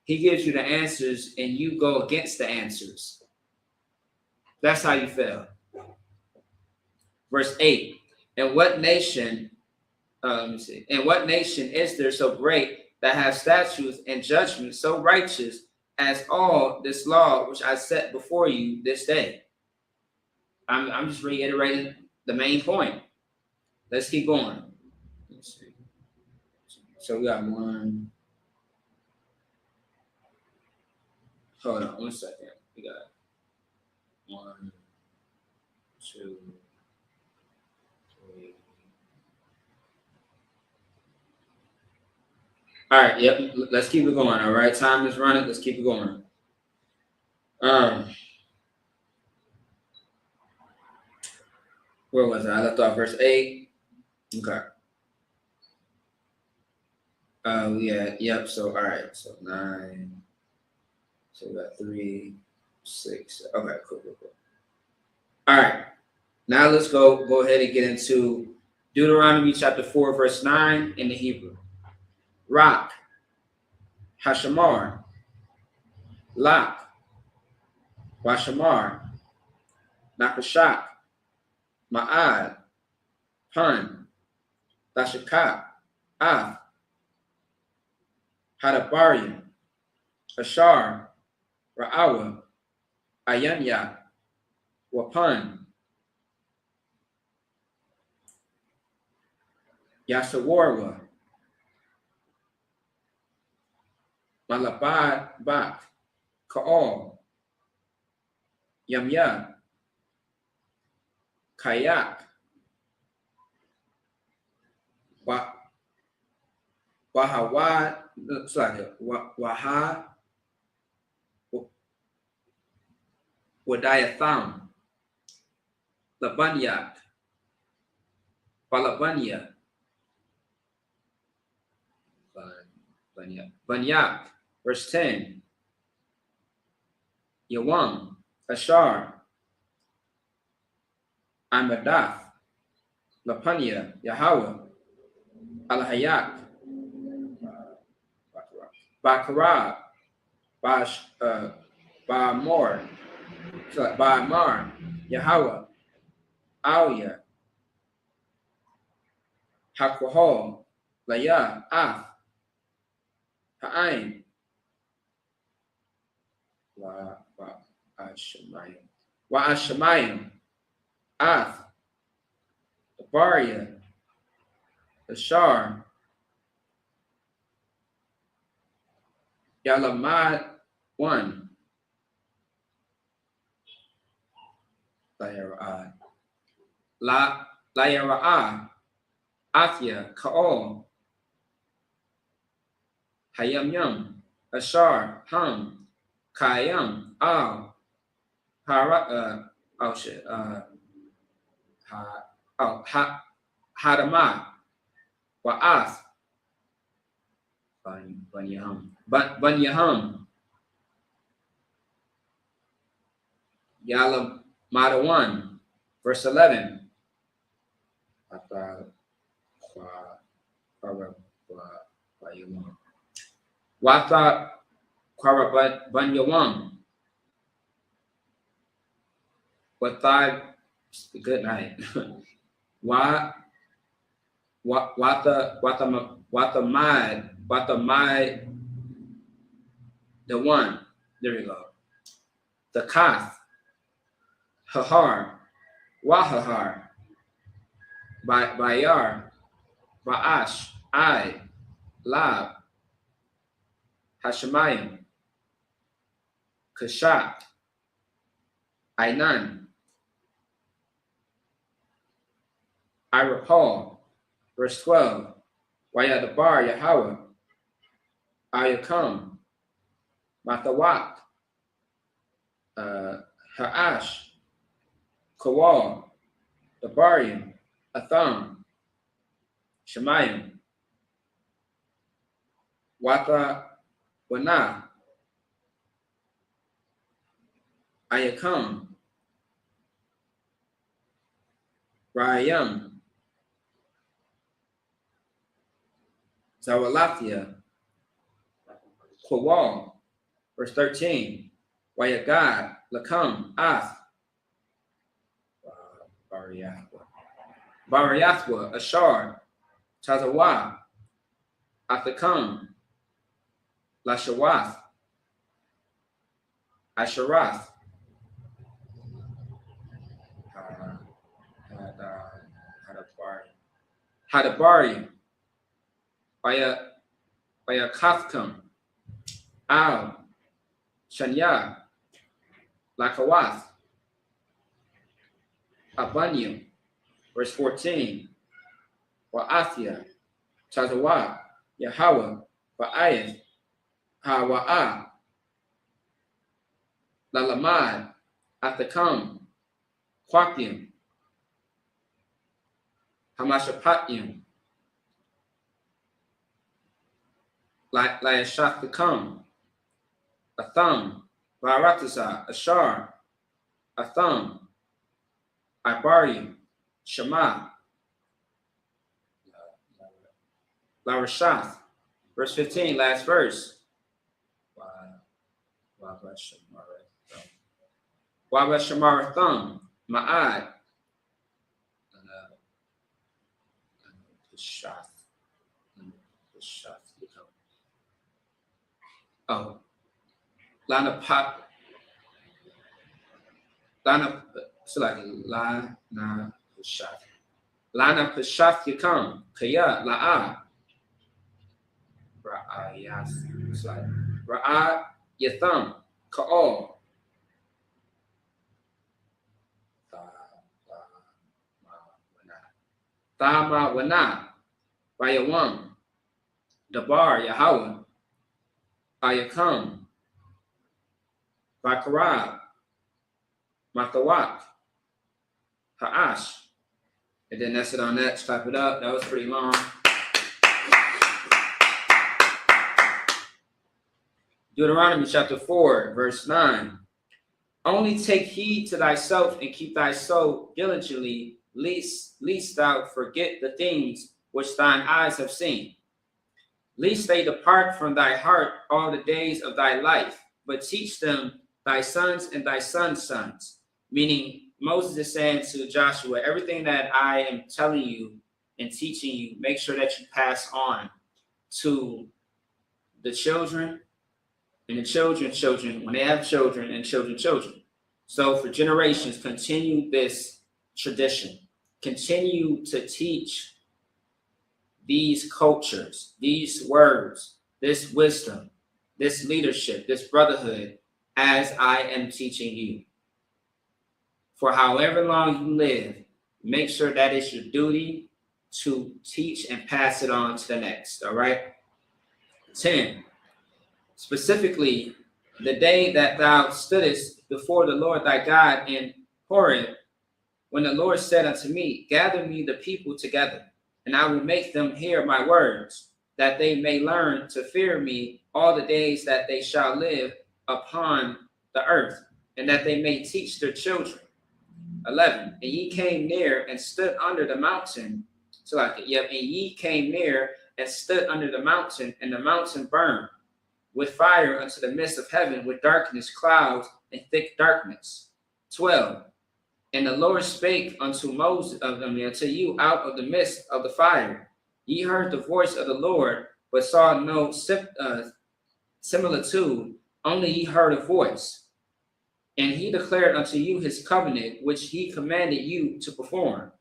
He gives you the answers and you go against the answers. That's how you fail. Verse 8. And what nation, and what nation is there so great that have statutes and judgments so righteous as all this law which I set before you this day? I'm just reiterating the main point. Let's keep going. Let's see. So we got one. Hold on 1 second. We got 1, 2, 3. All right. Yep. Let's keep it going. All right. Time is running. Let's keep it going. Where was I? I left off verse 8. Okay. Yeah. Yep. So all right. So 9. So we got 3, 6. Okay. Cool. All right. Now let's go ahead and get into Deuteronomy chapter 4, verse 9 in the Hebrew. Rock, Hashamar, Lak, Washamar, Nakashak, Ma'ad, Pun, Dashakak, Af, Hadabarim, Ashar, Ra'awa, Ayanya, Wapan, Yasawarwa, Malabad Bak, Ka'al, Yamya, Kayak, Wahawad, looks like it, Waha, Wadayatham, Labanyak, Balabanya, Banyak, verse 10, Yawam, Ashar, Amadath, Lapanya, Yahweh, Alhayak, Bakara, Ba'amor, Ba'amar, Yahweh, Auya, Hakwahol, Laya, Af, Ha'ain, Wa'ashamayim, Af, Baria, Ashar, Yalamad 1, Layara'a, Athia, Ka'ol, Hayamyam, Ashar, Ham, Kayam, Al, Hadamah, Wa'ath, Banyaham, Yalam Madawan, verse 11. Wata Banyawam. Good night. Wa Watamai, the one. There we go. The Kath, Hahar, Wahahar, Bayar, Ba'ash, I, Lab, Hashemayim, Kashat, Ainan, Irapal, verse 12, Wayadabar, Yahweh, Ayakam, Matawak, Ha'ash, Kawal, Dabarim, Atham, Shemayim, Wata, Wana, Ayakam, Rayam, Zawalathia, Kawal, verse 13, Wayagad, Lakam, Ath, Bariathwa, Ashar, Tazawa, Athakam, Lashawath, Asharath, Hadabari, Bayakathkam, Al, Shanya, Lakawath, Abanyam, verse 14, Wa'athia, Tazawa, Yahweh, Ba'ayeth, Hawa'ah, Lalamad, Athakam, Quakim, Hamashapatim, Layashathakam, Atham, Varatasa, Ashar, Atham, Ibarim, Shema, Larashath, verse 15, last verse. Wabashemaratham, Ma'ad, Oh, Lana Pop, Lana, so like Lana Pashath, Lana Pashath Yakam, Kaya, La'a, Ra'ayas, it's like Ra'a Yatham, Ka'al, Thama Wana, Bayawam, Dabar Yahweh, Ayakam, Bakarab, Mathawak, Ha'ash. And then that's it on that. Clap it up. That was pretty long. Deuteronomy chapter 4, verse 9. Only take heed to thyself and keep thy soul diligently, lest thou forget the things which thine eyes have seen. Lest they depart from thy heart all the days of thy life, but teach them thy sons and thy sons' sons. Meaning, Moses is saying to Joshua, everything that I am telling you and teaching you, make sure that you pass on to the children and the children's children when they have children and children's children. So for generations, continue this tradition. Continue to teach these cultures, these words, this wisdom, this leadership, this brotherhood, as I am teaching you. For however long you live, make sure that it's your duty to teach and pass it on to the next, all right? 10, specifically, the day that thou stoodest before the Lord thy God in Horeb, when the Lord said unto me, gather me the people together, and I will make them hear my words, that they may learn to fear me all the days that they shall live upon the earth, and that they may teach their children. 11, and ye came near and stood under the mountain. So like, and ye came near and stood under the mountain, and the mountain burned with fire unto the midst of heaven, with darkness, clouds, and thick darkness. 12, And the Lord spake unto Moses, unto you out of the midst of the fire. Ye heard the voice of the Lord, but saw no similitude, only ye heard a voice. And he declared unto you his covenant, which he commanded you to perform,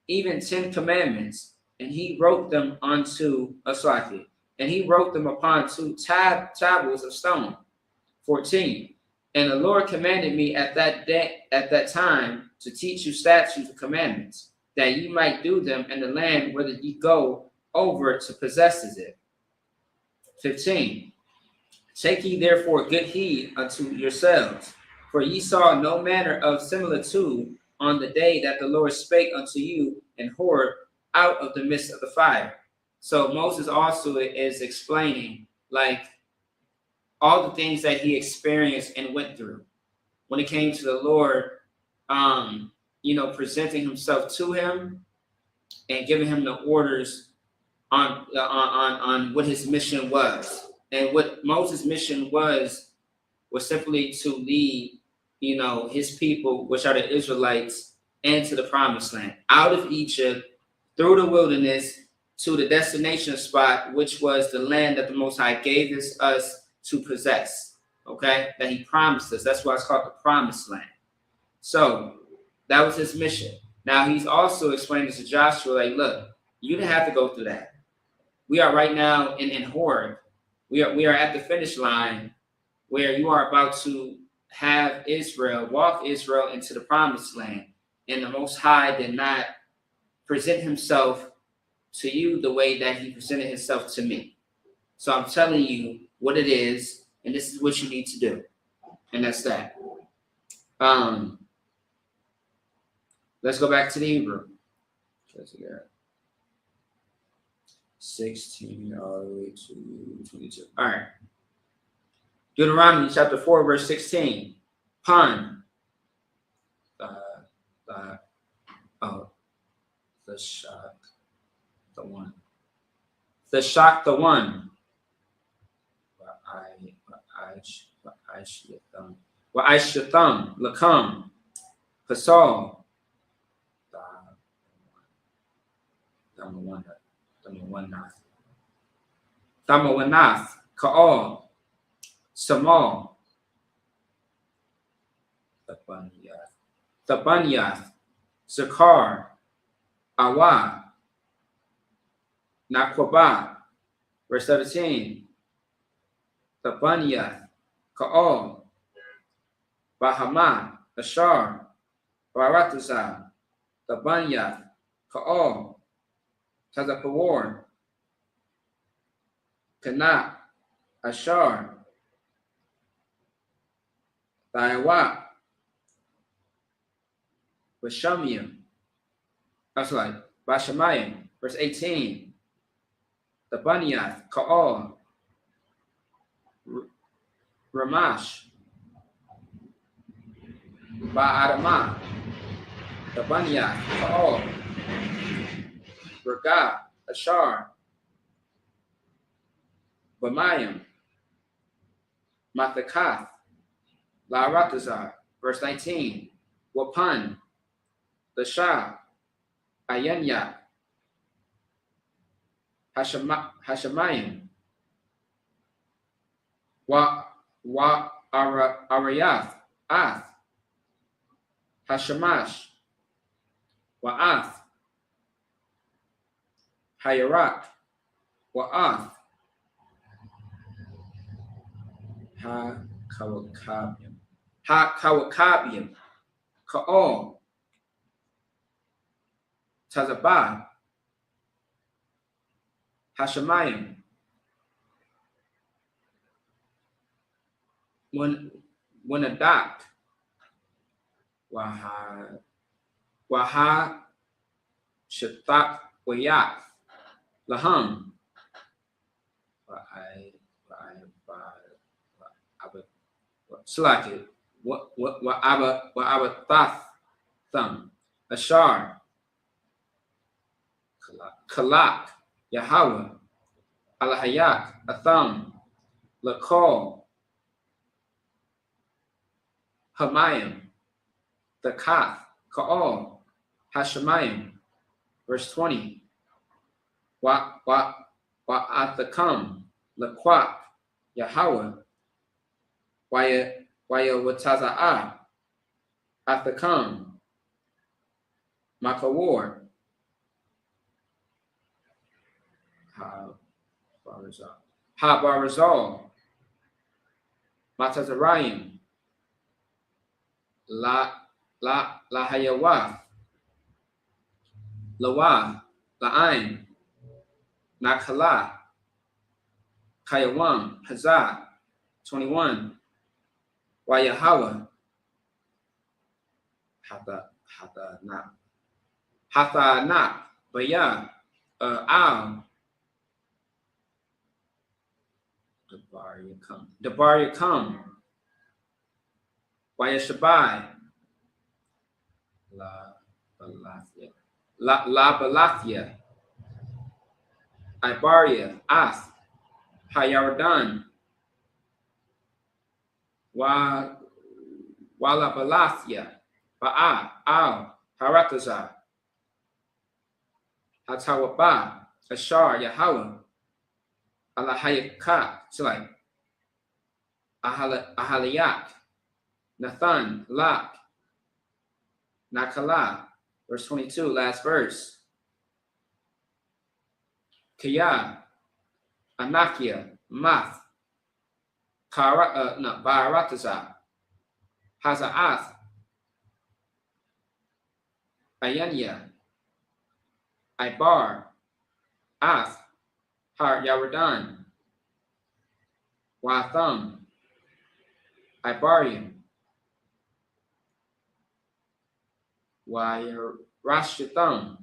even 10 commandments. And he wrote them onto Aslaki, and he wrote them upon 2 tablets of stone. 14. And the Lord commanded me at that time to teach you statutes and commandments, that ye might do them in the land whither ye go over to possess it. 15. Take ye therefore good heed unto yourselves, for ye saw no manner of similitude on the day that the Lord spake unto you in Horeb out of the midst of the fire. So Moses also is explaining like all the things that he experienced and went through when it came to the Lord, presenting himself to him and giving him the orders on what his mission was. And what Moses' mission was simply to lead, his people, which are the Israelites, into the promised land, out of Egypt, through the wilderness, to the destination spot, which was the land that the Most High gave us to possess, okay? That he promised us. That's why it's called the promised land. So that was his mission. Now he's also explaining to Joshua, like, look, you didn't have to go through that. We are right now in Horeb. We are at the finish line where you are about to have walk Israel into the promised land. And the Most High did not present himself to you the way that he presented himself to me. So I'm telling you what it is, and this is what you need to do. And that's that. Let's go back to the Hebrew. 16 all the way to 22. All right. Deuteronomy chapter 4, verse 16. Pun. The shock, the one. The shock, the one. Wa'aishatham, lakam, pasal. Thamawanath, ka'al, samal. Thabanyath, Zakar, Awa, Nakwaba, verse 17. Thabanyath, Ka'al, Bahama, Ashar, Baratuza, Thabanyath, Ka'al, Tazapawar, Kana, Ashar, Taiwa, Bashamim. That's right. Bashamayim, verse 18. The Bunyath, Ka'al, Ramash, Ba'adama, the Bunyath, Ka'al, Raga, Ashar, Bamayim, Mathakath, La'aratazar, verse 19. Wapan, the Shah, Ayanya, Hashemayim, Arayath, Ath, Hashemash, Wa'ath, Hayarak, Wa'ath, Ha-Kawakabim, Ka'al, Tazabah, Hashemayim, Wanadak, Waha, Shatak, Wayak, Laham, Slaki, Wa'abathath, Thumb, Ashar, Kalak, Yahweh, Alahayak, Atham, Lakal, Hamayim, Thakath, Ka'al, Hashemayim. Verse 20. Wa'athakam, Laquat, Yahweh, Wayawataza'ah, Athakam, Makawar, Ha-Barazal, Matazarayim, Lahayawa, Lawa, La'ain, Nakala, Kayawam, Hazah. 21. Wayahawa, Hatha, Baya, Al, Dabar Yakam, Wayashabai, La Balathia, Ibaria, Ath, Hayaradan, Wala Balathia, Ba'a, Al, Haratazah, Hatawaba, Ashar, Yahweh, Alahayakat, it's like Ahaliyak, Nathan, Lak, Nakala. Verse 22, last verse. Kiyah, Anakia, Math, Baratazah, Hazaath, Ayanya, Ibar, Ath, Har Yaradan, Watham, Ibarium, Wayarashatham,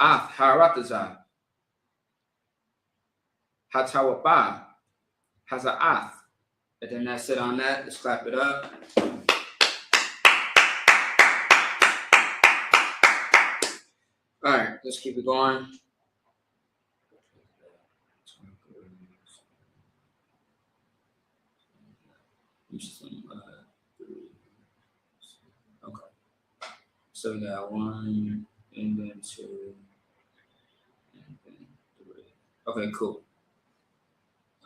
Ath Haratazah, Hatawaba, Hazaath. And then that's it on that. Let's clap it up. All right, let's keep it going. Okay. So we got 1 and then 2 and then 3. Okay, cool.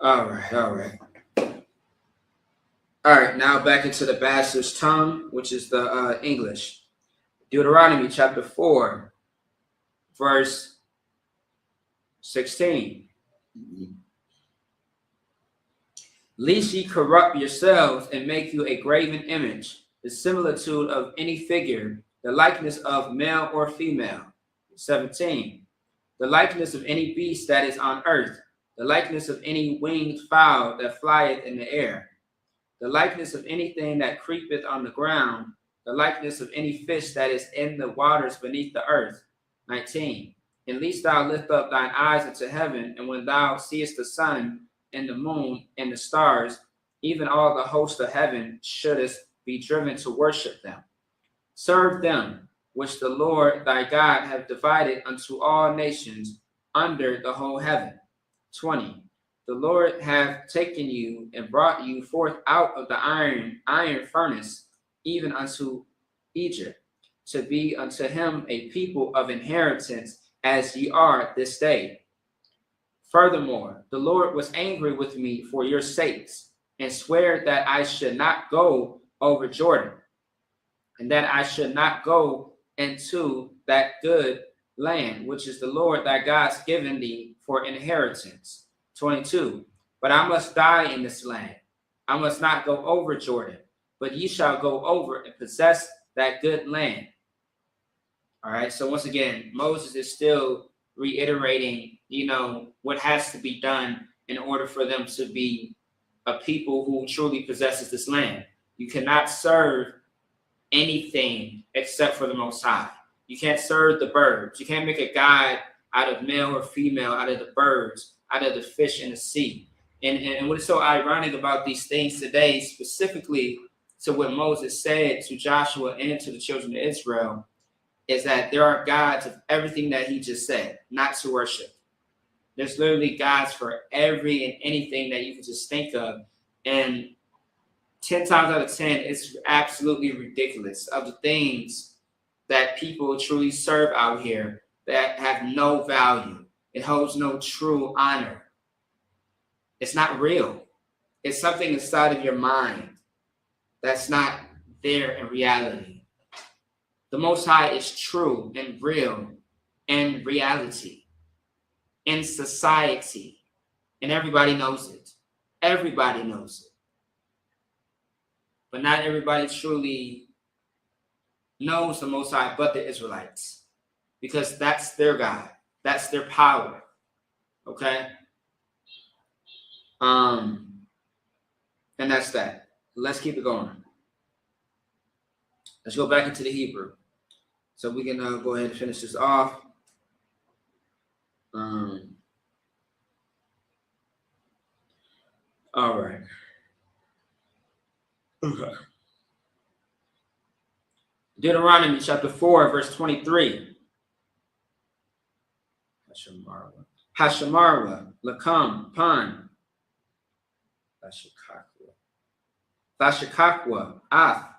All right. All right, now back into the bastard's tongue, which is the English. Deuteronomy chapter 4, verse 16. Lest ye corrupt yourselves and make you a graven image, the similitude of any figure, the likeness of male or female. 17. The likeness of any beast that is on earth, the likeness of any winged fowl that flieth in the air, the likeness of anything that creepeth on the ground, the likeness of any fish that is in the waters beneath the earth. 19. And lest thou lift up thine eyes unto heaven, and when thou seest the sun and the moon and the stars, even all the host of heaven, shouldest be driven to worship them. Serve them, which the Lord thy God hath divided unto all nations under the whole heaven. 20. The Lord hath taken you and brought you forth out of the iron furnace, even unto Egypt, to be unto him a people of inheritance, as ye are this day. Furthermore, the Lord was angry with me for your sakes, and sware that I should not go over Jordan, and that I should not go into that good land, which is the Lord thy God's given thee for inheritance. 22. But I must die in this land. I must not go over Jordan, but ye shall go over and possess that good land. All right. So once again, Moses is still reiterating, what has to be done in order for them to be a people who truly possesses this land. You cannot serve anything except for the Most High. You can't serve the birds. You can't make a god out of male or female, out of the birds, out of the fish in the sea. And what is so ironic about these things today, specifically to what Moses said to Joshua and to the children of Israel, is that there are gods of everything that he just said, not to worship. There's literally gods for every and anything that you can just think of. And 10 times out of 10, it's absolutely ridiculous of the things that people truly serve out here that have no value. It holds no true honor. It's not real. It's something inside of your mind that's not there in reality. The Most High is true and real in reality, in society, and everybody knows it. Everybody knows it. But not everybody truly knows the Most High but the Israelites, because that's their God. That's their power. Okay? And that's that. Let's keep it going. Let's go back into the Hebrew. So we can go ahead and finish this off. All right. Okay. Deuteronomy chapter 4, verse 23. Hashamarwa, Lakam, Pan. Thashakakwa, Ath.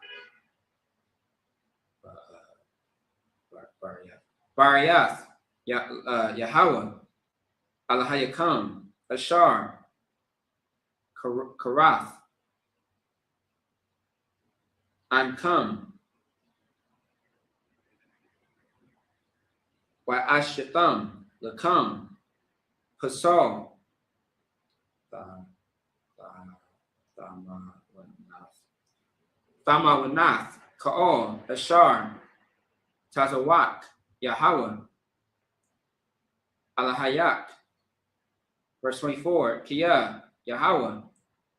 Bariath, Yahweh, Alahayakam, Ashar, Karath, Ankam, Wa'ashatham, Lakam, Pasal, Thamawanath, Ka'ol, Ashar, Tazawak, Yahweh, Alahayak. Verse 24, Kia, Yahweh,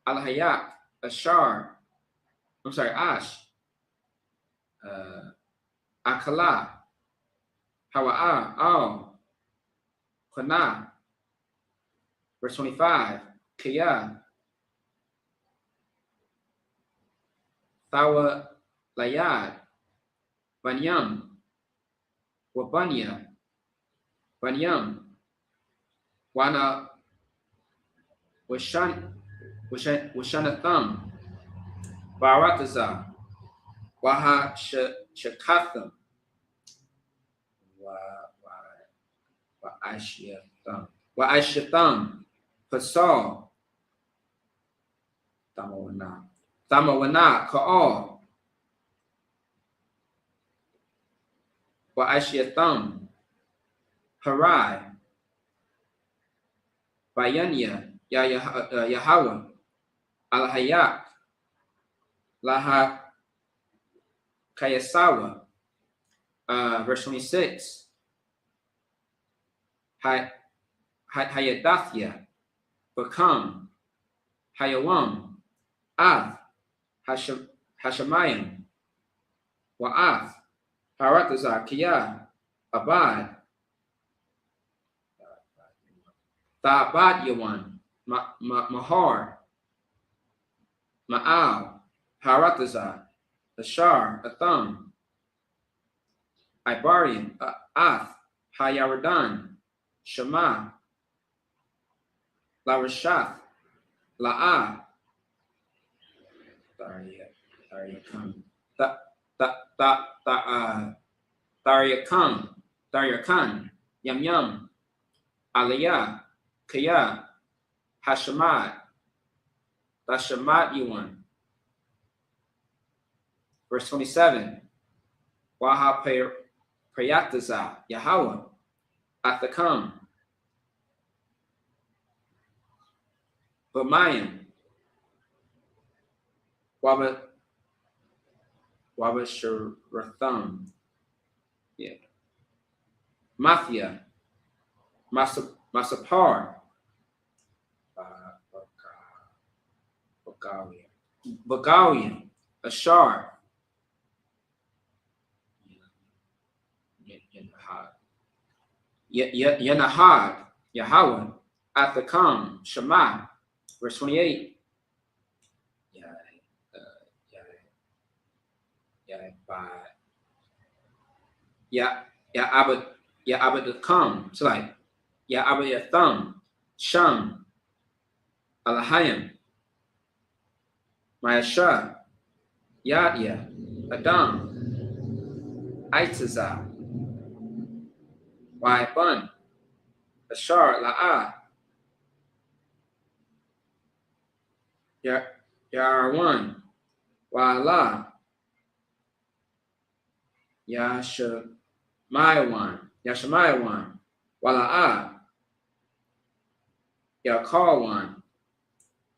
Alahayak, Ashar, Ash, Akala, Hawa'a, Al, Kana. Verse 25, Kia, Thawa, Layad, Banyam, Wabanya, Banyam, Wana, Washanatham, Barataza, Waha Shakatham, Wa'ashatham, Pasal, Thamawana, Ka'al, Wa'ashatham, Harai, Bayanya, Yahweh, Alahayak, Laha Kayasawa. Verse 26, Hayadathya, Bakam, Hayawam, Ath, Hashamayim, Wa'ath, Haratazar, Kiyah, Abad, Ta'abad Yawan, Mahar, Ma'al, Haratazar, Ashar, Atham, Ibarian, Ath, Hayaradan, Shema, Larishath, La'ah, Tariakan, Yam Yam, Aliyah, Kaya, Hashamat, Tashamat Yuan. Verse 27, Waha Prayataza, Yahweh, Athakam, Bamayim, Wabasharatham, yeah, Mathia, Masapar, Bagalian, Ashar, Yanahad, Yahweh, Athakam, Shema. Verse 28. Abadakam. It's like Abayatham, Sham, Alahayim, Maasha, Yadya, Adam, Aitazah, Bun, Ashar, La'ah, Yarwan, Wa'ala, Yashamaywan, Wala'ah, Yakalwan,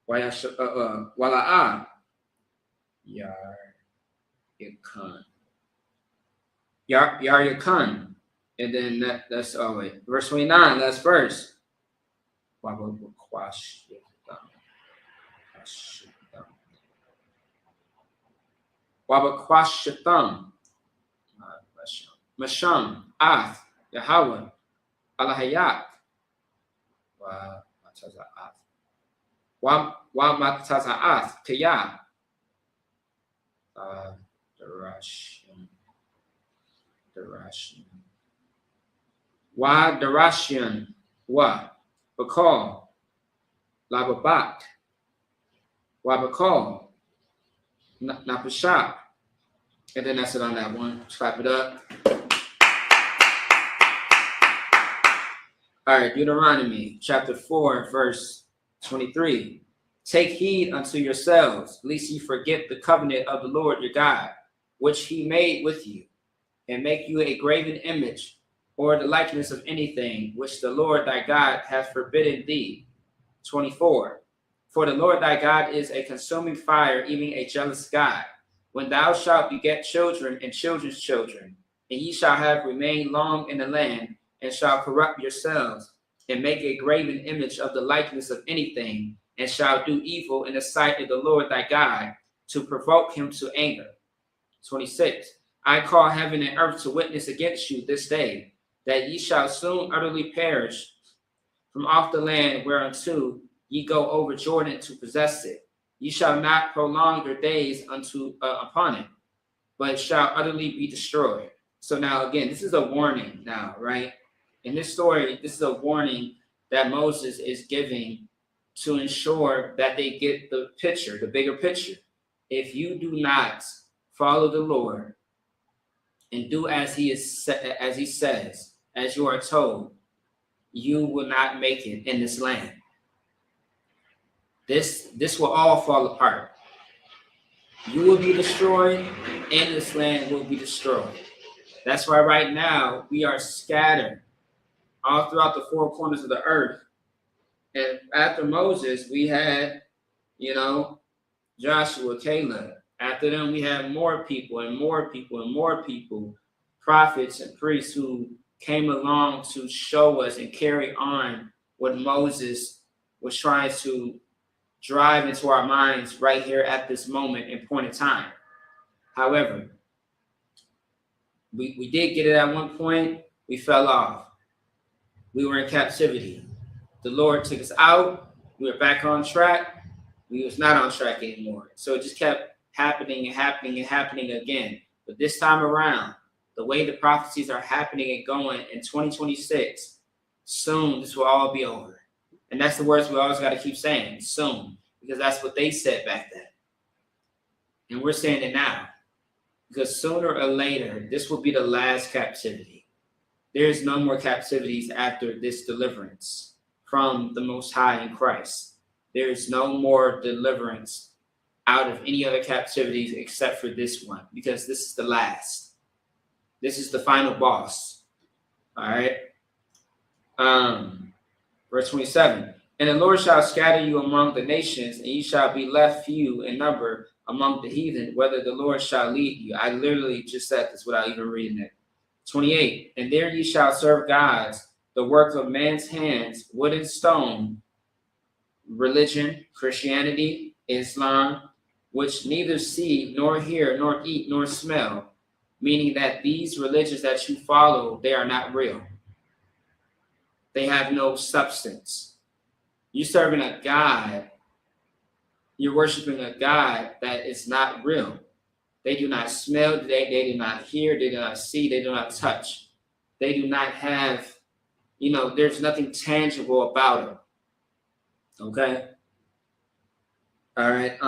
Wala'ah, Yaryakan. Yaryakan. And then that's wait, verse 29, last verse. Wabakwashatham, Masham, Ath, Yahweh, Alahayat, Wamataza'ath, Kaya, Darashian, Wa, Bakal, Lababat, Wabakal, Napashak. And then that's it on that one. Clap it up. All right, Deuteronomy chapter 4, verse 23. Take heed unto yourselves, lest ye forget the covenant of the Lord your God, which he made with you, and make you a graven image, or the likeness of anything which the Lord thy God hath forbidden thee. 24. For the Lord thy God is a consuming fire, even a jealous God. When thou shalt beget children and children's children, and ye shall have remained long in the land, and shall corrupt yourselves, and make a graven image of the likeness of anything, and shall do evil in the sight of the Lord thy God, to provoke him to anger. 26. I call heaven and earth to witness against you this day, that ye shall soon utterly perish from off the land whereunto ye go over Jordan to possess it. Ye shall not prolong your days upon it, but shall utterly be destroyed. So now again, this is a warning now, right? In this story, this is a warning that Moses is giving to ensure that they get the picture, the bigger picture. If you do not follow the Lord and do as he says, as you are told, you will not make it in this land. This will all fall apart. You will be destroyed, and this land will be destroyed. That's why right now we are scattered all throughout the four corners of the earth. And after Moses, we had, Joshua, Caleb. After them, we had more people and more people and more people, prophets and priests who came along to show us and carry on what Moses was trying to drive into our minds right here at this moment and point in time. However, we did get it at one point. We fell off. We were in captivity. The Lord took us out. We were back on track. We was not on track anymore. So it just kept happening and happening and happening again. But this time around, the way the prophecies are happening and going in 2026, soon this will all be over. And that's the words we always got to keep saying, soon, because that's what they said back then. And we're saying it now, because sooner or later, this will be the last captivity. There is no more captivities after this deliverance from the Most High in Christ. There is no more deliverance out of any other captivities except for this one, because this is the last. This is the final boss. All right. Verse 27. And the Lord shall scatter you among the nations, and ye shall be left few in number among the heathen, whether the Lord shall lead you. I literally just said this without even reading it. 28. And there ye shall serve gods, the work of man's hands, wood and stone, religion, Christianity, Islam, which neither see, nor hear, nor eat, nor smell, meaning that these religions that you follow, they are not real. They have no substance. You're serving a God, you're worshiping a God that is not real. They do not smell, they do not hear, they do not see, they do not touch. They do not have, there's nothing tangible about it. Okay? All right.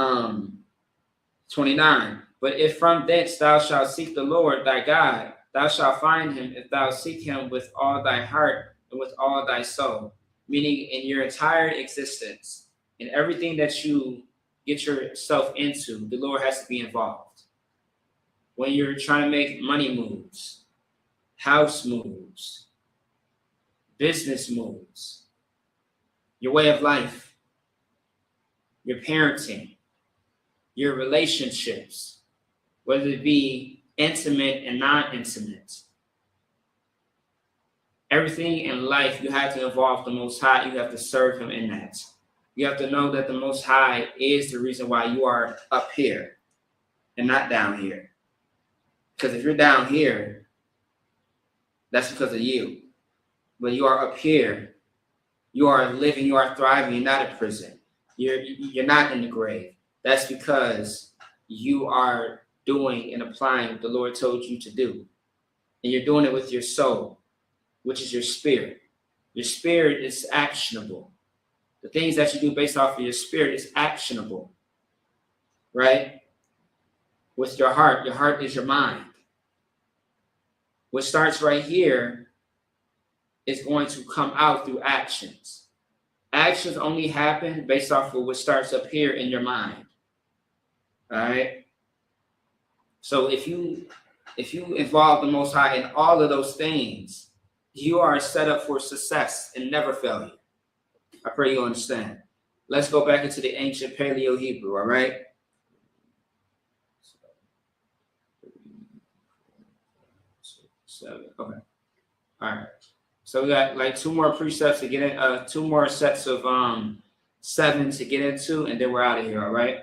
29. But if from thence thou shalt seek the Lord thy God, thou shalt find him if thou seek him with all thy heart and with all thy soul. Meaning in your entire existence, in everything that you get yourself into, the Lord has to be involved. When you're trying to make money moves, house moves, business moves, your way of life, your parenting, your relationships, whether it be intimate and non-intimate. Everything in life, you have to involve the Most High. You have to serve him in that. You have to know that the Most High is the reason why you are up here and not down here. Because if you're down here, that's because of you. But you are up here. You are living, you are thriving, you're not in prison. You're not in the grave. That's because you are doing and applying what the Lord told you to do. And you're doing it with your soul, which is your spirit. Your spirit is actionable. The things that you do based off of your spirit is actionable, right? With your heart is your mind. What starts right here is going to come out through actions. Actions only happen based off of what starts up here in your mind. All right. So if you involve the Most High in all of those things, you are set up for success and never failure. I pray you understand. Let's go back into the ancient Paleo Hebrew. All right. Seven. Okay. All right. So we got like two more precepts to get in. Two more sets of 7 to get into, and then we're out of here. All right.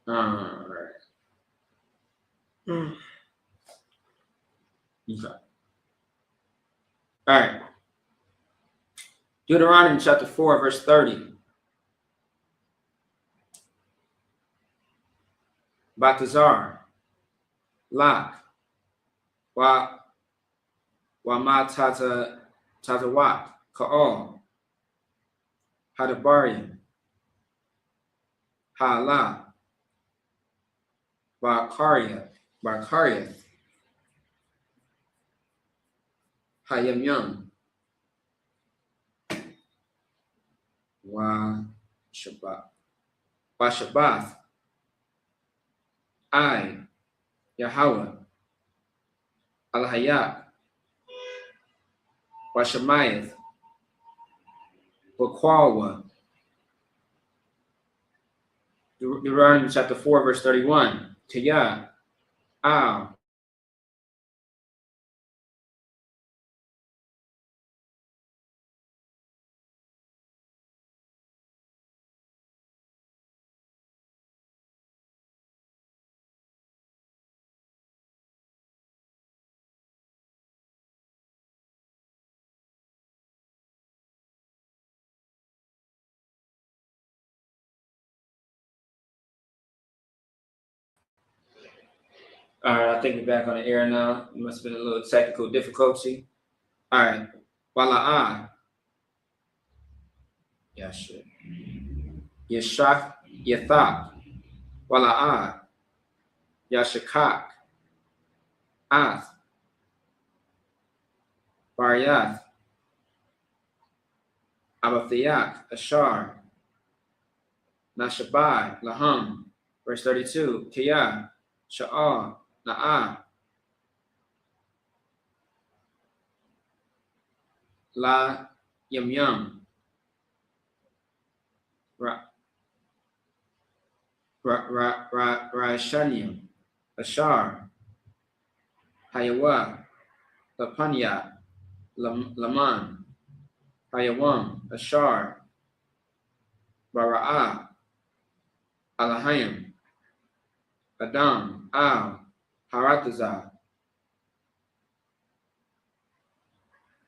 All right. Okay. All right. Deuteronomy chapter 4, verse 30. Batazar, Lak, Wa Ma Tatawat, Ka'al, Hadabarian, Ha'ala, Barkaria, Hayamyam, Wa Shabbath, I, Yahweh, Al-Hayat, Wa Shemayeth, Wakwawa. Deuteronomy chapter 4, verse 31. Kiyah, Al, all right, I think we're back on the air now. It must have been a little technical difficulty. All right. Wala'ah. Yashak. Yashak. Yathak. Wala'ah. Yashakak. Ath. Baryath. Abathiyak. Ashar. Nashabai. Laham. Verse 32. Kiyah. Sha'ah. Na'ah. La Yam. Rashanium. Ashar. Hayawa. Lapanya. Laman. Hayawam. Ashar. Bara'ah. Alahayim. Adam. Al. Haratazah.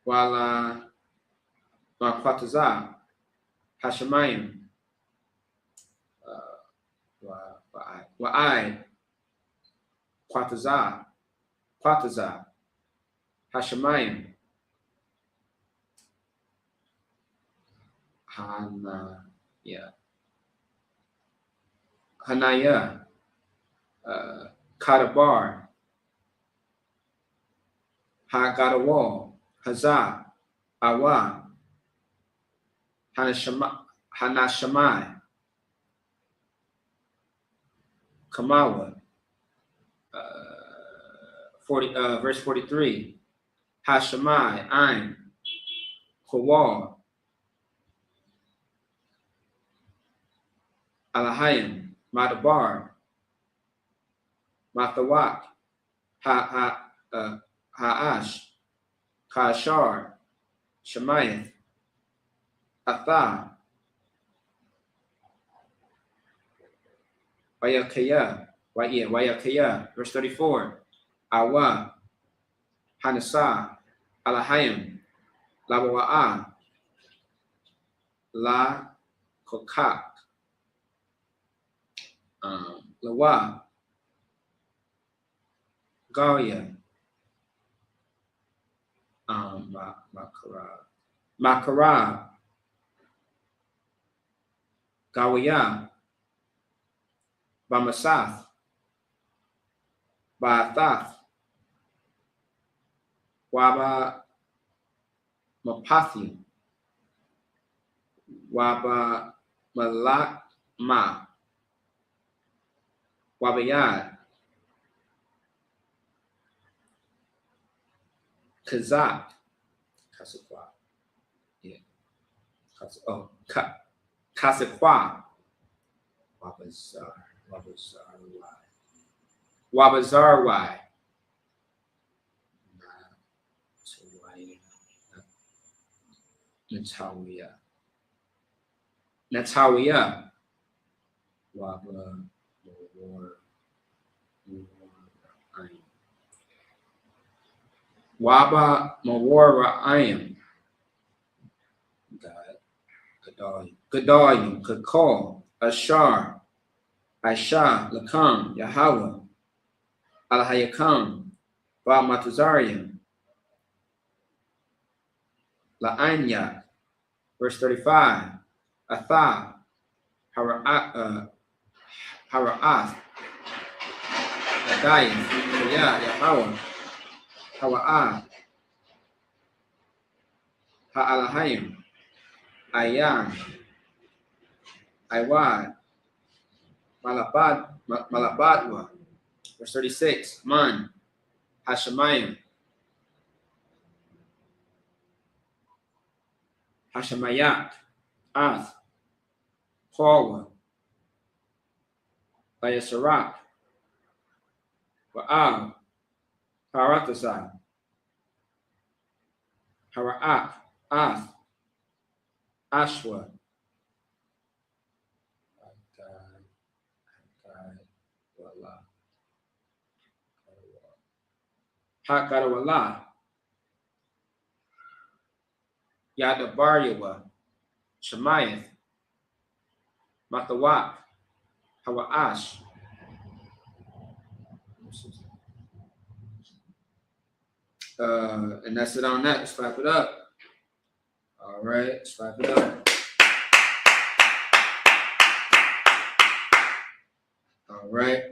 Wala Makwatazah. Hashemayim. Wa'ai. Kwatazah. Hashemayim. Hana. Yeah. Hanaya, Kadabar, Hagadawal, Hazah, Awa, Hanashamai, Kamawa, verse 43, Hashamai, Ain, Kowal, Alahayim, Madabar, Mathawak, Ha'ash, Kashar, Shemayath, Atha, Wayakaya, verse 34, Awa, Hanasa, Alahayim, Lawa'a, La Kokak, Lawa, Galia, Makara, Gawiya, Bamasath, Ba'athath, Waba Mapathi, Waba Malakma, Wabayad, Kazak, Kasakwa, yeah, Kasakwa, Wabazarwai, Natawiya, Waba Mawara'ayim, Gedalim, Kakal, Ashar, Aisha, Lakam, Yahweh, Alhayakam, Ba Matuzarian, La'anya, verse 35, Atha, Hara'ath, Adayim, Yahweh, Hawa'ah, Ha'alahayim, Ayan, Iwad, Malabadwa, verse 36, Man, Hashemayim, Hashemayat, Ath, Pawa, Bayasarak, Ba'al, Parathasai, Hara'ak, Ath, Ashwa, Hakarawala, Yadabaryawa, Shemayath, Mathawak, Hawa'ash. And that's it on that. Let's wrap it up. All right, let's wrap it up. All right.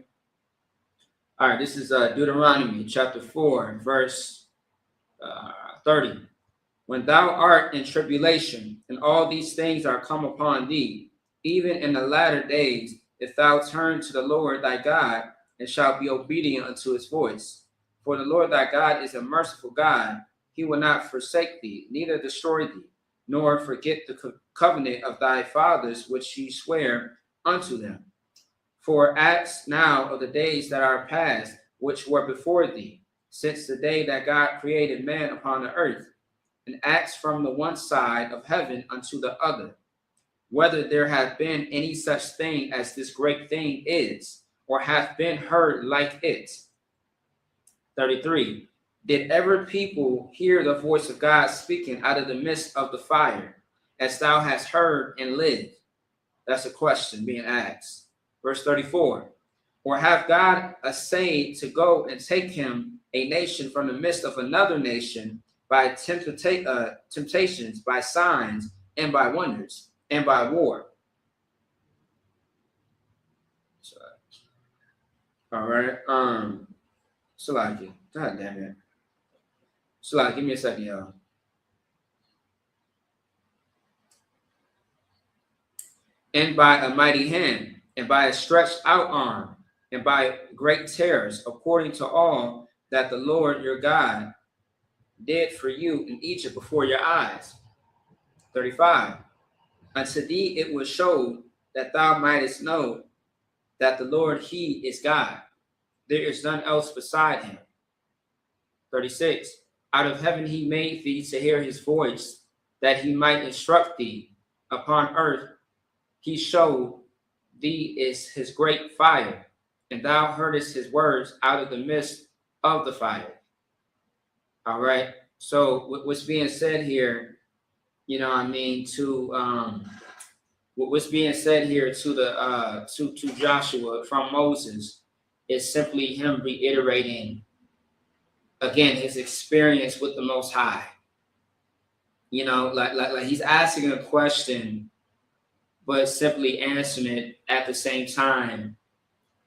All right, this is Deuteronomy chapter 4, verse 30. When thou art in tribulation, and all these things are come upon thee, even in the latter days, if thou turn to the Lord thy God, and shalt be obedient unto his voice. For the Lord thy God is a merciful God. He will not forsake thee, neither destroy thee, nor forget the covenant of thy fathers, which he sware unto them. For ask now of the days that are past, which were before thee, since the day that God created man upon the earth, and ask from the one side of heaven unto the other, whether there hath been any such thing as this great thing is, or hath been heard like it. 33. Did ever people hear the voice of God speaking out of the midst of the fire, as thou hast heard and lived? That's a question being asked. Verse 34. Or have God essayed to go and take him a nation from the midst of another nation by temptations, by signs, and by wonders, and by war? All right. Salaki. God damn it. Salaki, give me a second, y'all. And by a mighty hand, and by a stretched out arm, and by great terrors, according to all that the Lord your God did for you in Egypt before your eyes. 35. Unto thee it was showed that thou mightest know that the Lord, he is God. There is none else beside him. 36. Out of heaven he made thee to hear his voice, that he might instruct thee. Upon earth he showed thee is his great fire, and thou heardest his words out of the midst of the fire. All right. So what's being said here, what's being said here to the to Joshua from Moses is simply him reiterating again his experience with the Most High. Like he's asking a question, but simply answering it at the same time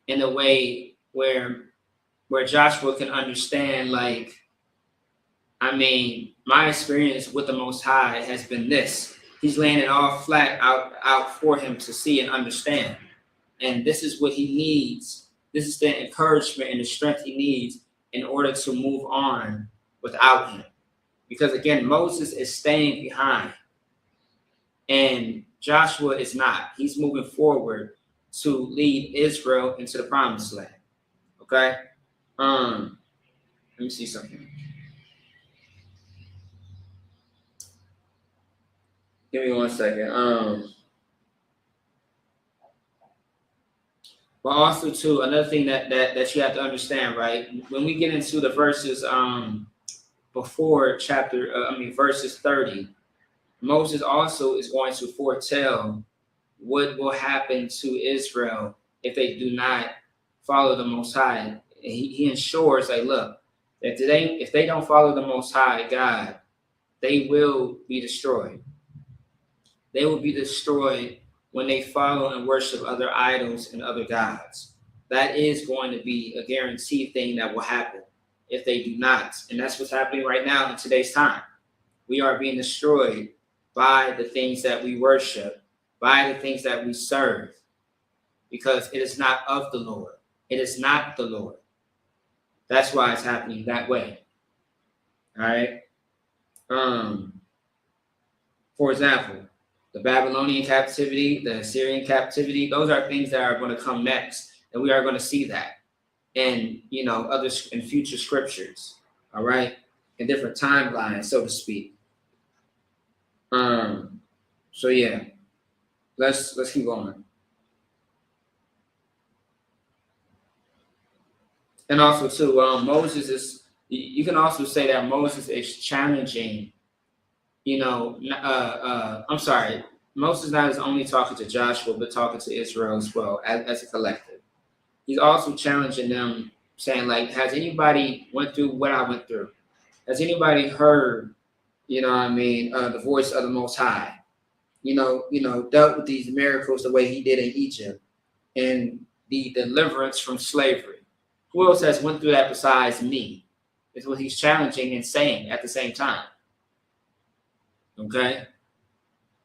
in a way where Joshua can understand, like, my experience with the Most High has been this. He's laying it all flat out for him to see and understand. And this is what he needs. This is the encouragement and the strength he needs in order to move on without him. Because again, Moses is staying behind and Joshua is not. He's moving forward to lead Israel into the promised land. Okay? Let me see something. Give me 1 second. But also too, another thing that you have to understand, right? When we get into the verses before verses 30, Moses also is going to foretell what will happen to Israel if they do not follow the Most High. He ensures, like, look, if they don't follow the Most High God, they will be destroyed. They will be destroyed when they follow and worship other idols and other gods. That is going to be a guaranteed thing that will happen if they do not. And that's what's happening right now in today's time. We are being destroyed by the things that we worship, by the things that we serve, because it is not of the Lord. It is not the Lord. That's why it's happening that way. All right. For example, the Babylonian captivity, the Assyrian captivity, those are things that are going to come next. And we are going to see that in, in future scriptures. All right. In different timelines, so to speak. So yeah, let's keep going. And also too, Moses is, you can also say that Moses is challenging, I'm sorry, Moses not is only talking to Joshua, but talking to Israel as well, as a collective. He's also challenging them, saying, like, has anybody went through what I went through? Has anybody heard, the voice of the Most High? Dealt with these miracles the way he did in Egypt and the deliverance from slavery. Who else has went through that besides me? Is what he's challenging and saying at the same time. Okay.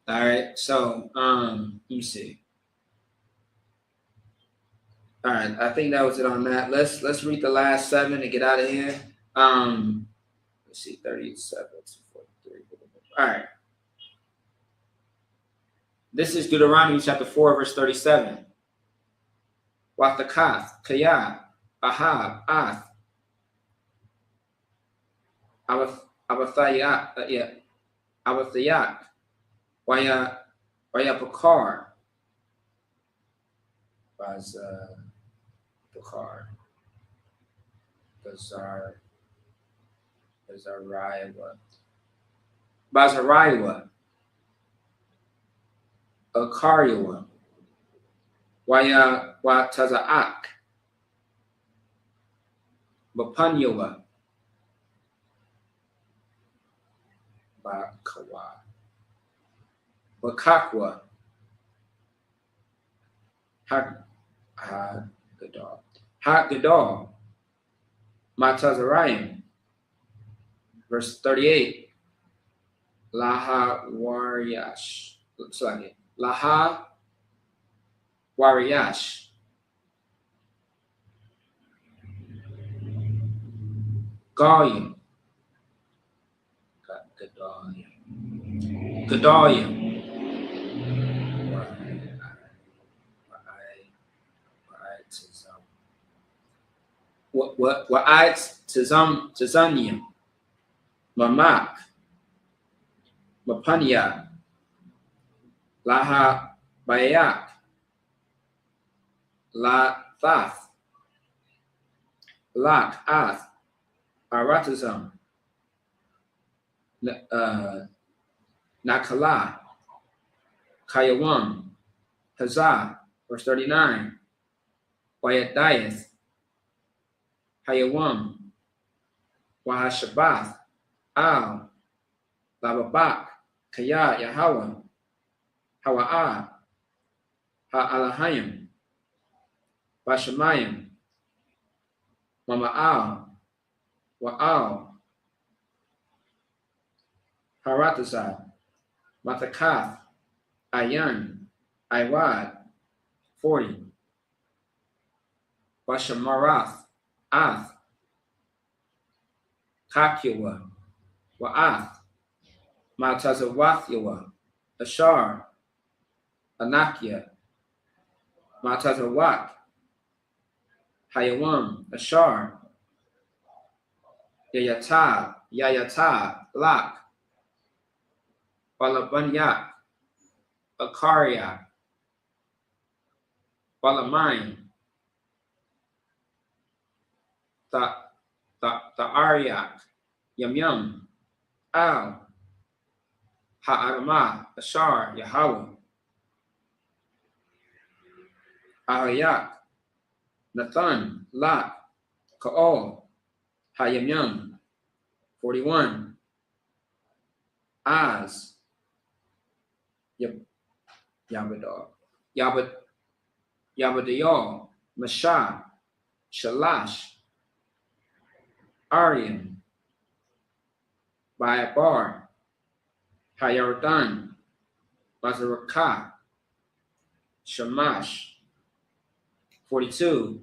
All right. So, let me see. All right. I think that was it on that. Let's read the last 7 and get out of here. Let's see, 37 to 43. All right. This is Deuteronomy chapter 4, verse 37. Wathakath, Kayah, Ahab, Ath, Abathayak, Wayapakar, Bakar, Bazariwa, Akariwa, Watazaak, Bapanyawa, Bakawa, Bakakwa, Hagadar, Ha Gadol, Matazarayim. Verse 38. Laha Wariyash. Looks like it. Laha Wariyash. Galim. Gedalim. Gedalim. Wa'ad Tazanium. Mamak. Mapanya. Laha Bayak. La Thath. Lak Ath. Aratazam. Nakala. Kayawam. Hazah. Verse 39. Wayadayath. Hayawam. Wahashabath. Al. Lababak. Kaya Yahweh. Hawa'ah. Ha'alahayim. Bashamayim. Mama'al. Wa'al. Haratazah. Matakath. Ayan. Iwad. 40. Bashamarath. Ath. Kakiwa. Wa'ath. Matazawathiwa. Ashar. Anakia. Matazawak. Hayawam. Ashar. Yayata. Lak. Balabanyak. Akaria. Balamain. Aryak. Yamyam. Al. Ha'arama. Ashar. Yahweh. Ahayak. Nathan. Lak. Ka'ol. Hayamyam. 41. Az. Yabadar. Yabadayal. Mashah. Shalash. Aryan. Bayabar. Hayardan. Bazarakah. Shamash. 42.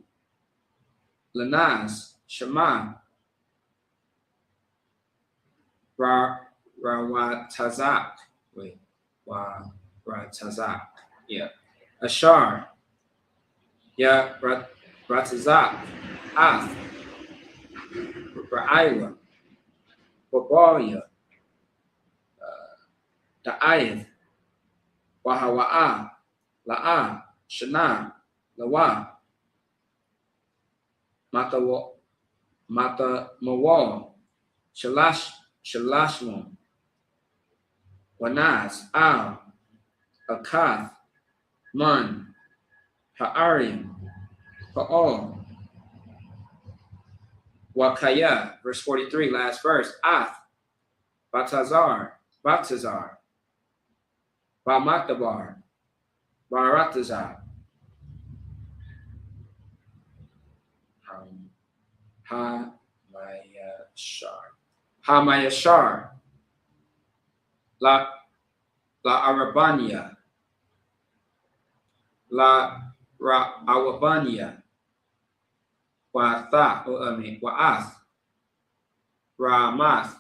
Lanaz. Shema. Rawatazak. Wait. Rawatazak. Yeah. Ashar. Yeah. Ratazak. Ath. Ra'aywa. Babalia. Da'ayth. Wahawa'ah. La'ah. Shana. Lawa. Mata Mawal. Shalashmon. Wanaz. Al. Akath. Man. Ha'arim. Ha'ol. Wakaya. Verse 43, last verse. Ath. Batazar. Bamatabar. Baratazar. Hamayashar. La Arabania. La Awabania. Wa'ath. Ramath.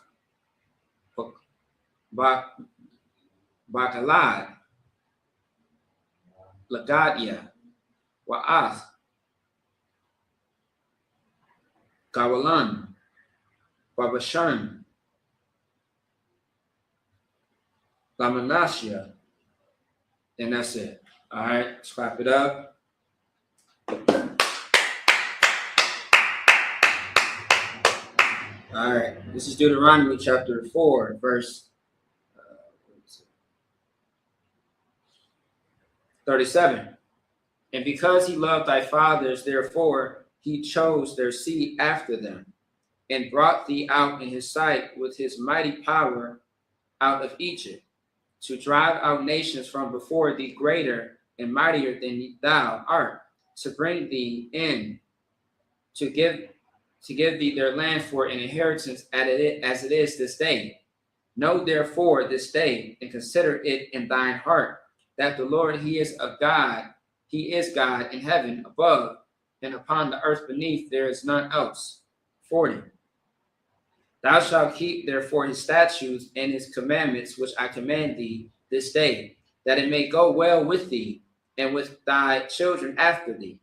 Bakalad. Lagadia. Wa'ath. Gawalan. Babashan. Lamanasha. And that's it. All right, let's clap it up. All right, this is Deuteronomy chapter 4, verse 37. And because he loved thy fathers, therefore he chose their seed after them, and brought thee out in his sight with his mighty power out of Egypt, to drive out nations from before thee greater and mightier than thou art, to bring thee in to give thee their land for an inheritance as it is this day. Know therefore this day, and consider it in thine heart, that the Lord he is God in heaven above, and upon the earth beneath there is none else. 40. Thou shalt keep therefore his statutes and his commandments which I command thee this day, that it may go well with thee and with thy children after thee,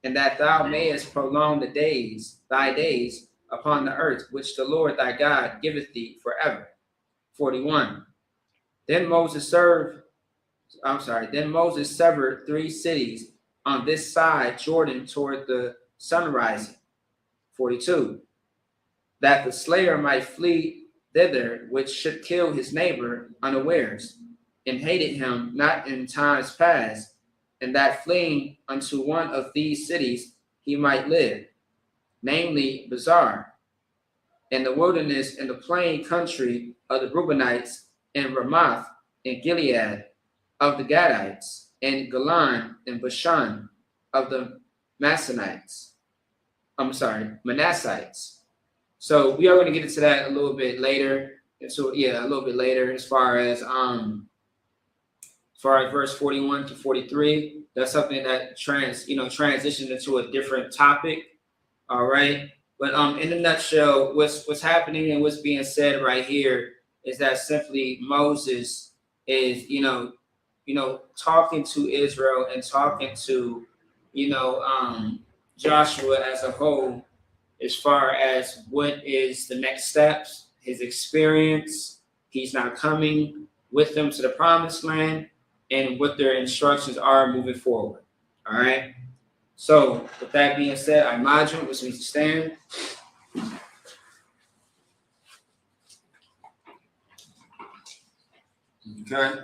and that thou mayest prolong thy days upon the earth, which the Lord thy God giveth thee forever. 41. Then Moses severed 3 cities on this side Jordan toward the sunrising. 42. That the slayer might flee thither, which should kill his neighbor unawares, and hated him not in times past, and that fleeing unto one of these cities he might live, namely Bazar, in the wilderness in the plain country of the Reubenites, and Ramoth, and Gilead, of the Gadites, and Golan, and Bashan, of the Manassites. So we are going to get into that a little bit later. And so a little bit later, as far as verse 41 to 43. That's something that transitioned into a different topic. All right. But in a nutshell, what's happening and what's being said right here is that simply Moses is, talking to Israel and talking to, Joshua as a whole, as far as what is the next steps, his experience. He's not coming with them to the promised land, and what their instructions are moving forward. All right. So with that being said, I imagine which means to stand. Okay.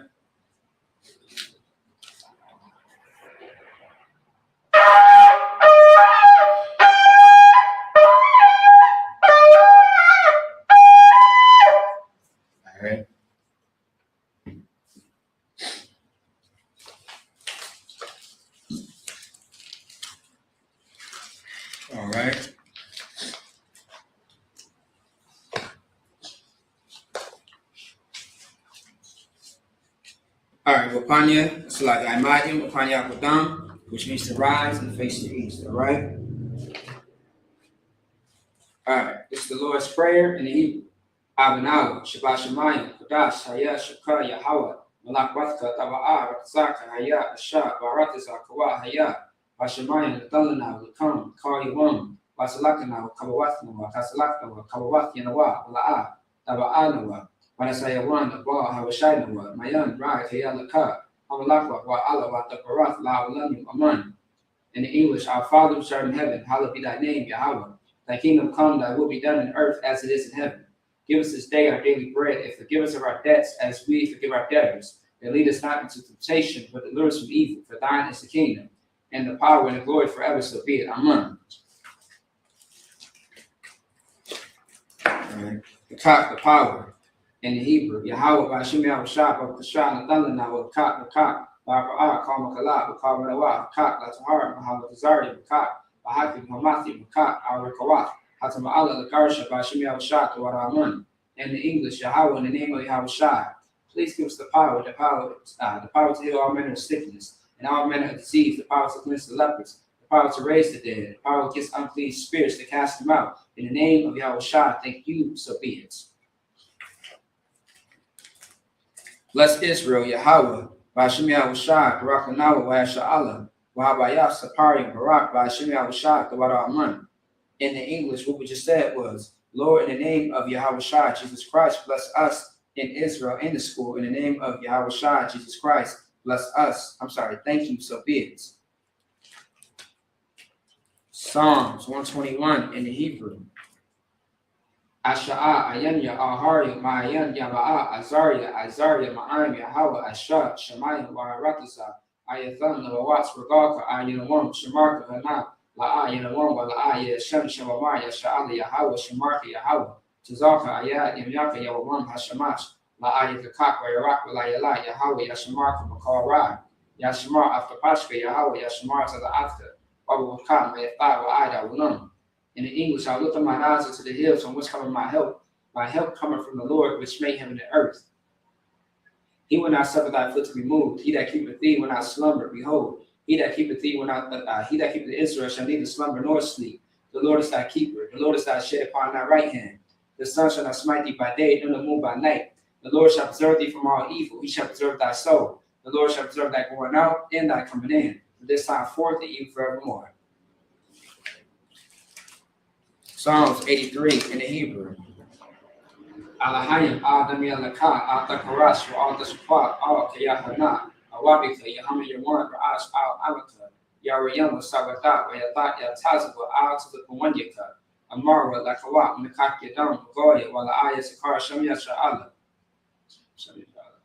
All right. All right, Wapanya, it's like Imadim, Wapanya Kodam, which means to rise and face the east. All right. All right, it's the Lord's Prayer in the Hebrew. Abanawa, Shabbat Shemayim, Kodash, Haya, Shukar, Yahweh, Malak Watka, Taba'a, Rakzaka, Haya, Asha, Baratiza, Kawa, Haya, Bashemayim, Dalana, Lakam, Kari Wam, Basalakana, Kabawatna, Kasalakna, Kabawathinawa, La'a, Taba'anawa, Banasayawan, Ba, Hawashinawa, Mayan, Rai, Haya, Laka, Amalakwa, Wa Allah, Taparath, La, Lamu, Aman. In the English, our Father which art in heaven, hallowed be thy name, Yahweh. Thy kingdom come, thy will be done in earth as it is in heaven. Give us this day our daily bread, and forgive us of our debts as we forgive our debtors. And lead us not into temptation, but deliver us from evil. For thine is the kingdom, and the power, and the glory forever, so be it. Amen. Right. The power. In the Hebrew, Yahweh, Bashim Yahushua, Bakasha, Nathalana, Wakak, Ba'a'a, Kalmakala, Bakabanawa, Kak, Latahar, Muhammad Azari, Bakak, Bahaki, Hamathi, Bakak, Arakawat. Hatama'ala, Lakarsha, Bashim Yahushua, Waraman. In the English, Yahweh, in the name of Yahushua, please give us the power to heal all manner of sickness and all manner of disease, the power to cleanse the lepers, the power to raise the dead, the power against unclean spirits to cast them out. In the name of Yahushua, thank you, so be it. Bless Israel, Yahweh, Bashim Yahushua, Barakanawa, Washa'ala, Wahabayah, Sapari, Barak, Bashim Yahushua, Waraman. In the English, what we just said was, Lord, in the name of Yahushua, Jesus Christ, bless us in Israel in the school. In the name of Yahushua, Jesus Christ, bless us. Thank you, so be it. Psalms 121 in the Hebrew. Asha'a, Ayanya, Ahari, Ma'ayan, Yaba'a, Azariah, Ma'ayim, Yahweh, Asha, Shemayim, Waratasa, Ayathan, Lawats, Regaka, Ayanawam, Shemarka, Hana, La'a, Yanawam, La'a, Yashem, Shemamaya, Sha'ala, Yahweh, Shemarka, Yahweh, Tazaka, Ayat, Yamyaka, Yawam, Hashamash, La'a, Yakak, Yarak, Layala, Yahweh, Yashamarka, Makara, Yashamar, after Pashka, Yahweh, Yashamar, to the after, Wabu Wakam, Mayatha, Wa'ida, Wunum. In the English, I lift up my eyes unto the hills from which cometh my help. My help cometh from the Lord, which made heaven and earth. He will not suffer thy foot to be moved. He that keepeth thee will not slumber. Behold, he that keepeth thee will not. He that keepeth Israel shall neither slumber nor sleep. The Lord is thy keeper. The Lord is thy shade upon thy right hand. The sun shall not smite thee by day, nor the moon by night. The Lord shall preserve thee from all evil. He shall preserve thy soul. The Lord shall preserve thy going out and thy coming in, from this time forth and even forevermore. Psalms 83 in the Hebrew. Alahayim Adam Yalaka, Atakaras, Al Dashpa, Al Kayahana, Awabika, Yahama Yawan, Ra'ash, Al Amaka, Yarayama, Sabatat, Wayatat, Yatazawa, Al to the Pawanyaka, Amara, Lakawa, Mikakidam, Goya, Wala Aya Sakar, Shamya Sha'ala,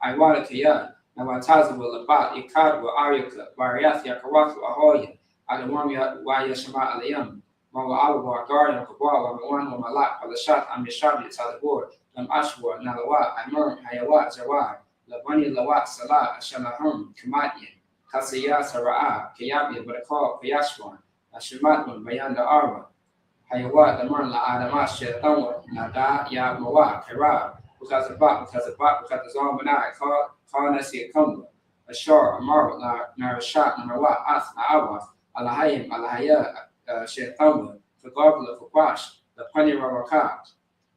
Iwala Kaya, Nawatazawa, Labat, Ikadwa, Aryaka, Variath, Yakawatu, Ahoya, Adamamia, Waya Shama Alayam, Mawa Alwa, Guardian, Kabwa, Mawan, Malak, Alashat, Amishabi, Talabor. Ashwa, Nalawa, Imam, Hayawat, Zawad, Labani Lawat, Salah, Shalahum, Kamatian, Kasaya, Sara'a, Kayabi, Barakal, Kayashwan, Ashimatun, Bayanda Arwa, Hayawat, Aman, La Adamas, Shetawa, Nada, Ya Mawa, Kara, because of Zombana, Kal Nasi Kumba, Ashar, Amara, Narashat, Narawa, Ath, Naawa, Alahayim, Alahaya, Shetawa, Fagabla, Fabash, the Pani Ravaka.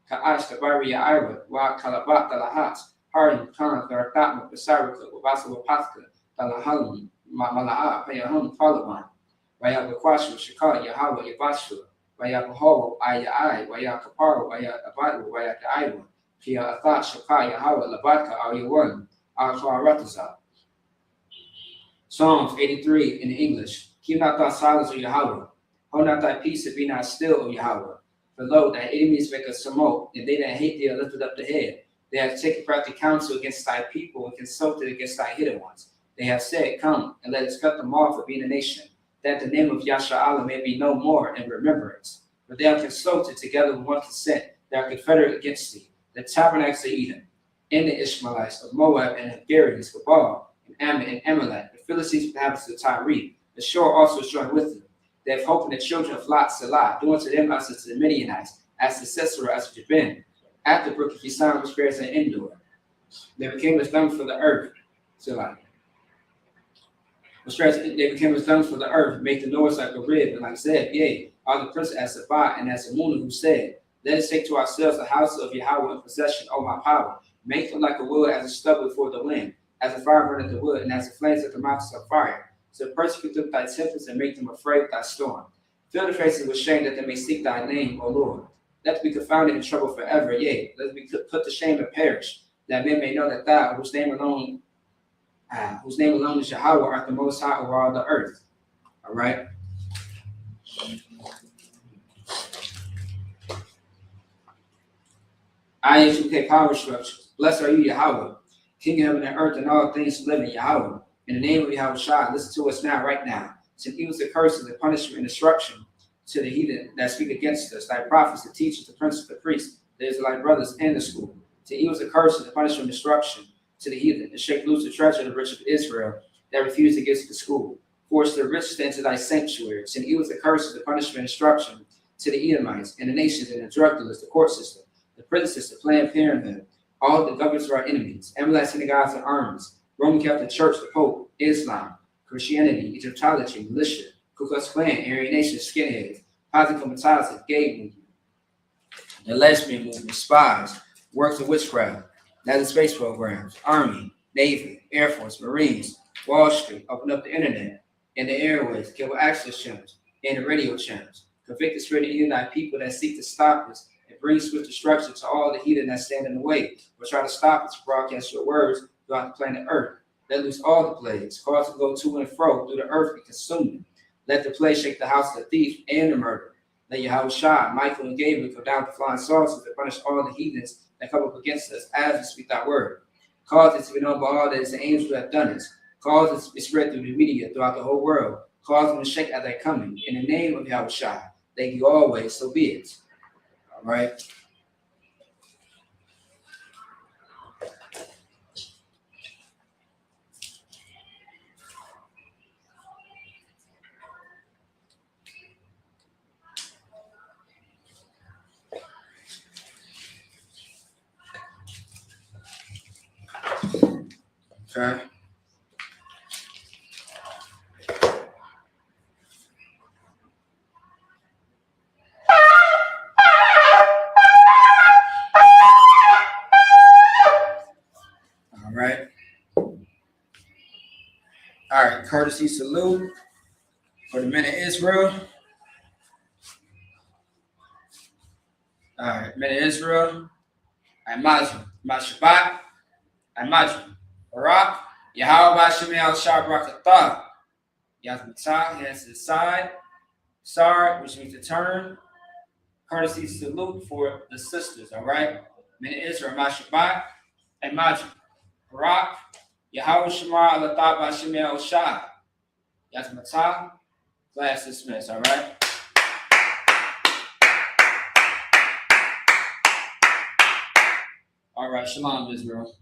Ka'ash Kabari Ira, Wa Kalabat Talahat, Harim Khan, Gartat, Basarika, Wabasa Wapatka, Talahalum, Mala'a, Payahum, Palaman, Wayabakwashu, Shika, Yahawa, Yabashu, Wayabaho, Ayai, Wayakaparo, Wayabadu, Wayakaiwa, Pia Athat, Shaka, Yahawa, Labaka, Ayawan, Al-Kharataza. Psalms 83 in English. Keep not thy silence, O Yahweh. Hold not thy peace and be not still, O Yahweh. For lo, thy enemies make us smoke, and they that hate thee are lifted up the head. They have taken crafty counsel against thy people and consulted against thy hidden ones. They have said, come, and let us cut them off for being a nation, that the name of Yasha'Allah may be no more in remembrance. For they have consulted together with one consent. They are confederate against thee. The tabernacles of Edom, and the Ishmaelites of Moab and Hungarians, Gabal, and Ammon and Amalek, the Philistines and inhabitants of Tyre. The shore also is joined with them. They have hope in the children of Lot, Salah, doing to them as to the Midianites, as to Sisera, as to Jabin. At the brook of Kisan, which bears an Endor. They became as dung for the earth, Salah. They became as dung for the earth, make the noise like a rib, and like Zeb, yea, are the prince as Sabbath and as Amunah, who said, let us take to ourselves the house of Yahweh in possession, O my power. Make them like a wood as a stubble before the wind, as a fire burneth the wood, and as the flames of the mountains of fire. So persecute them thy tempest and make them afraid with thy storm. Fill their faces with shame that they may seek thy name, O Lord. Let us be confounded in trouble forever, yea, let us be put to shame and perish, that men may know that thou, whose name alone is Yahweh, art the most high over all the earth. All right. IHUK power structures. Blessed are you, Yahweh, King of heaven and earth and all things living, Yahweh. In the name of Yahweh Shah, listen to us now, right now. Send evils, the curses, the punishment, and destruction to the heathen that speak against us, thy prophets, the teachers, the princes, the priests, the Israelite brothers, and the school. To evils, the curses, the punishment, and destruction to the heathen, and shake loose the treasure of the rich of Israel that refuse to give to the school. Force the rich into thy sanctuary. Send evils, the curses, the punishment, and destruction to the Edomites, and the nations, and the drug dealers, the court system, the prison system, Planned Parenthood, all the governments of our enemies, everlasting synagogues and armies, Roman Catholic Church, the Pope, Islam, Christianity, Egyptology, militia, Ku Klux Klan, Aryan Nation, skinheads, positive comitatus, gay movement, the lesbian movement, spies, works of witchcraft, NASA space programs, Army, Navy, Air Force, Marines, Wall Street, open up the internet and the airways, cable access channels, and the radio channels. Convict the spirit of unite people that seek to stop us and bring swift destruction to all the heathen that stand in the way or try to stop us to broadcast your words throughout the planet Earth. Let loose all the plagues, cause to go to and fro through the earth and consume them. Let the plague shake the house of the thief and the murderer. Let Yahweh Shah, Michael, and Gabriel come down with flying saucers to punish all the heathens that come up against us as we speak thy word. Cause it to be known by all that it's the angels who have done it. Cause it to be spread through the media throughout the whole world. Cause them to shake at thy coming. In the name of Yahweh Shah, thank you always, so be it. All right. Okay. All right. All right. Courtesy salute for the men of Israel. All right. Men of Israel. Imagine. Mashabat. Imagine. Barak. Yahweh Bashem El Shah Barakatah. Yazmatah. Hands to the side. Sar, which means to turn. Courtesy salute for the sisters. All right. Men of Israel. Mashabat. Imagine. Barak. Yahweh Shema Alatah Bashem El Shah. Yazmatah. Class dismissed. All right. All right, shalom, Israel.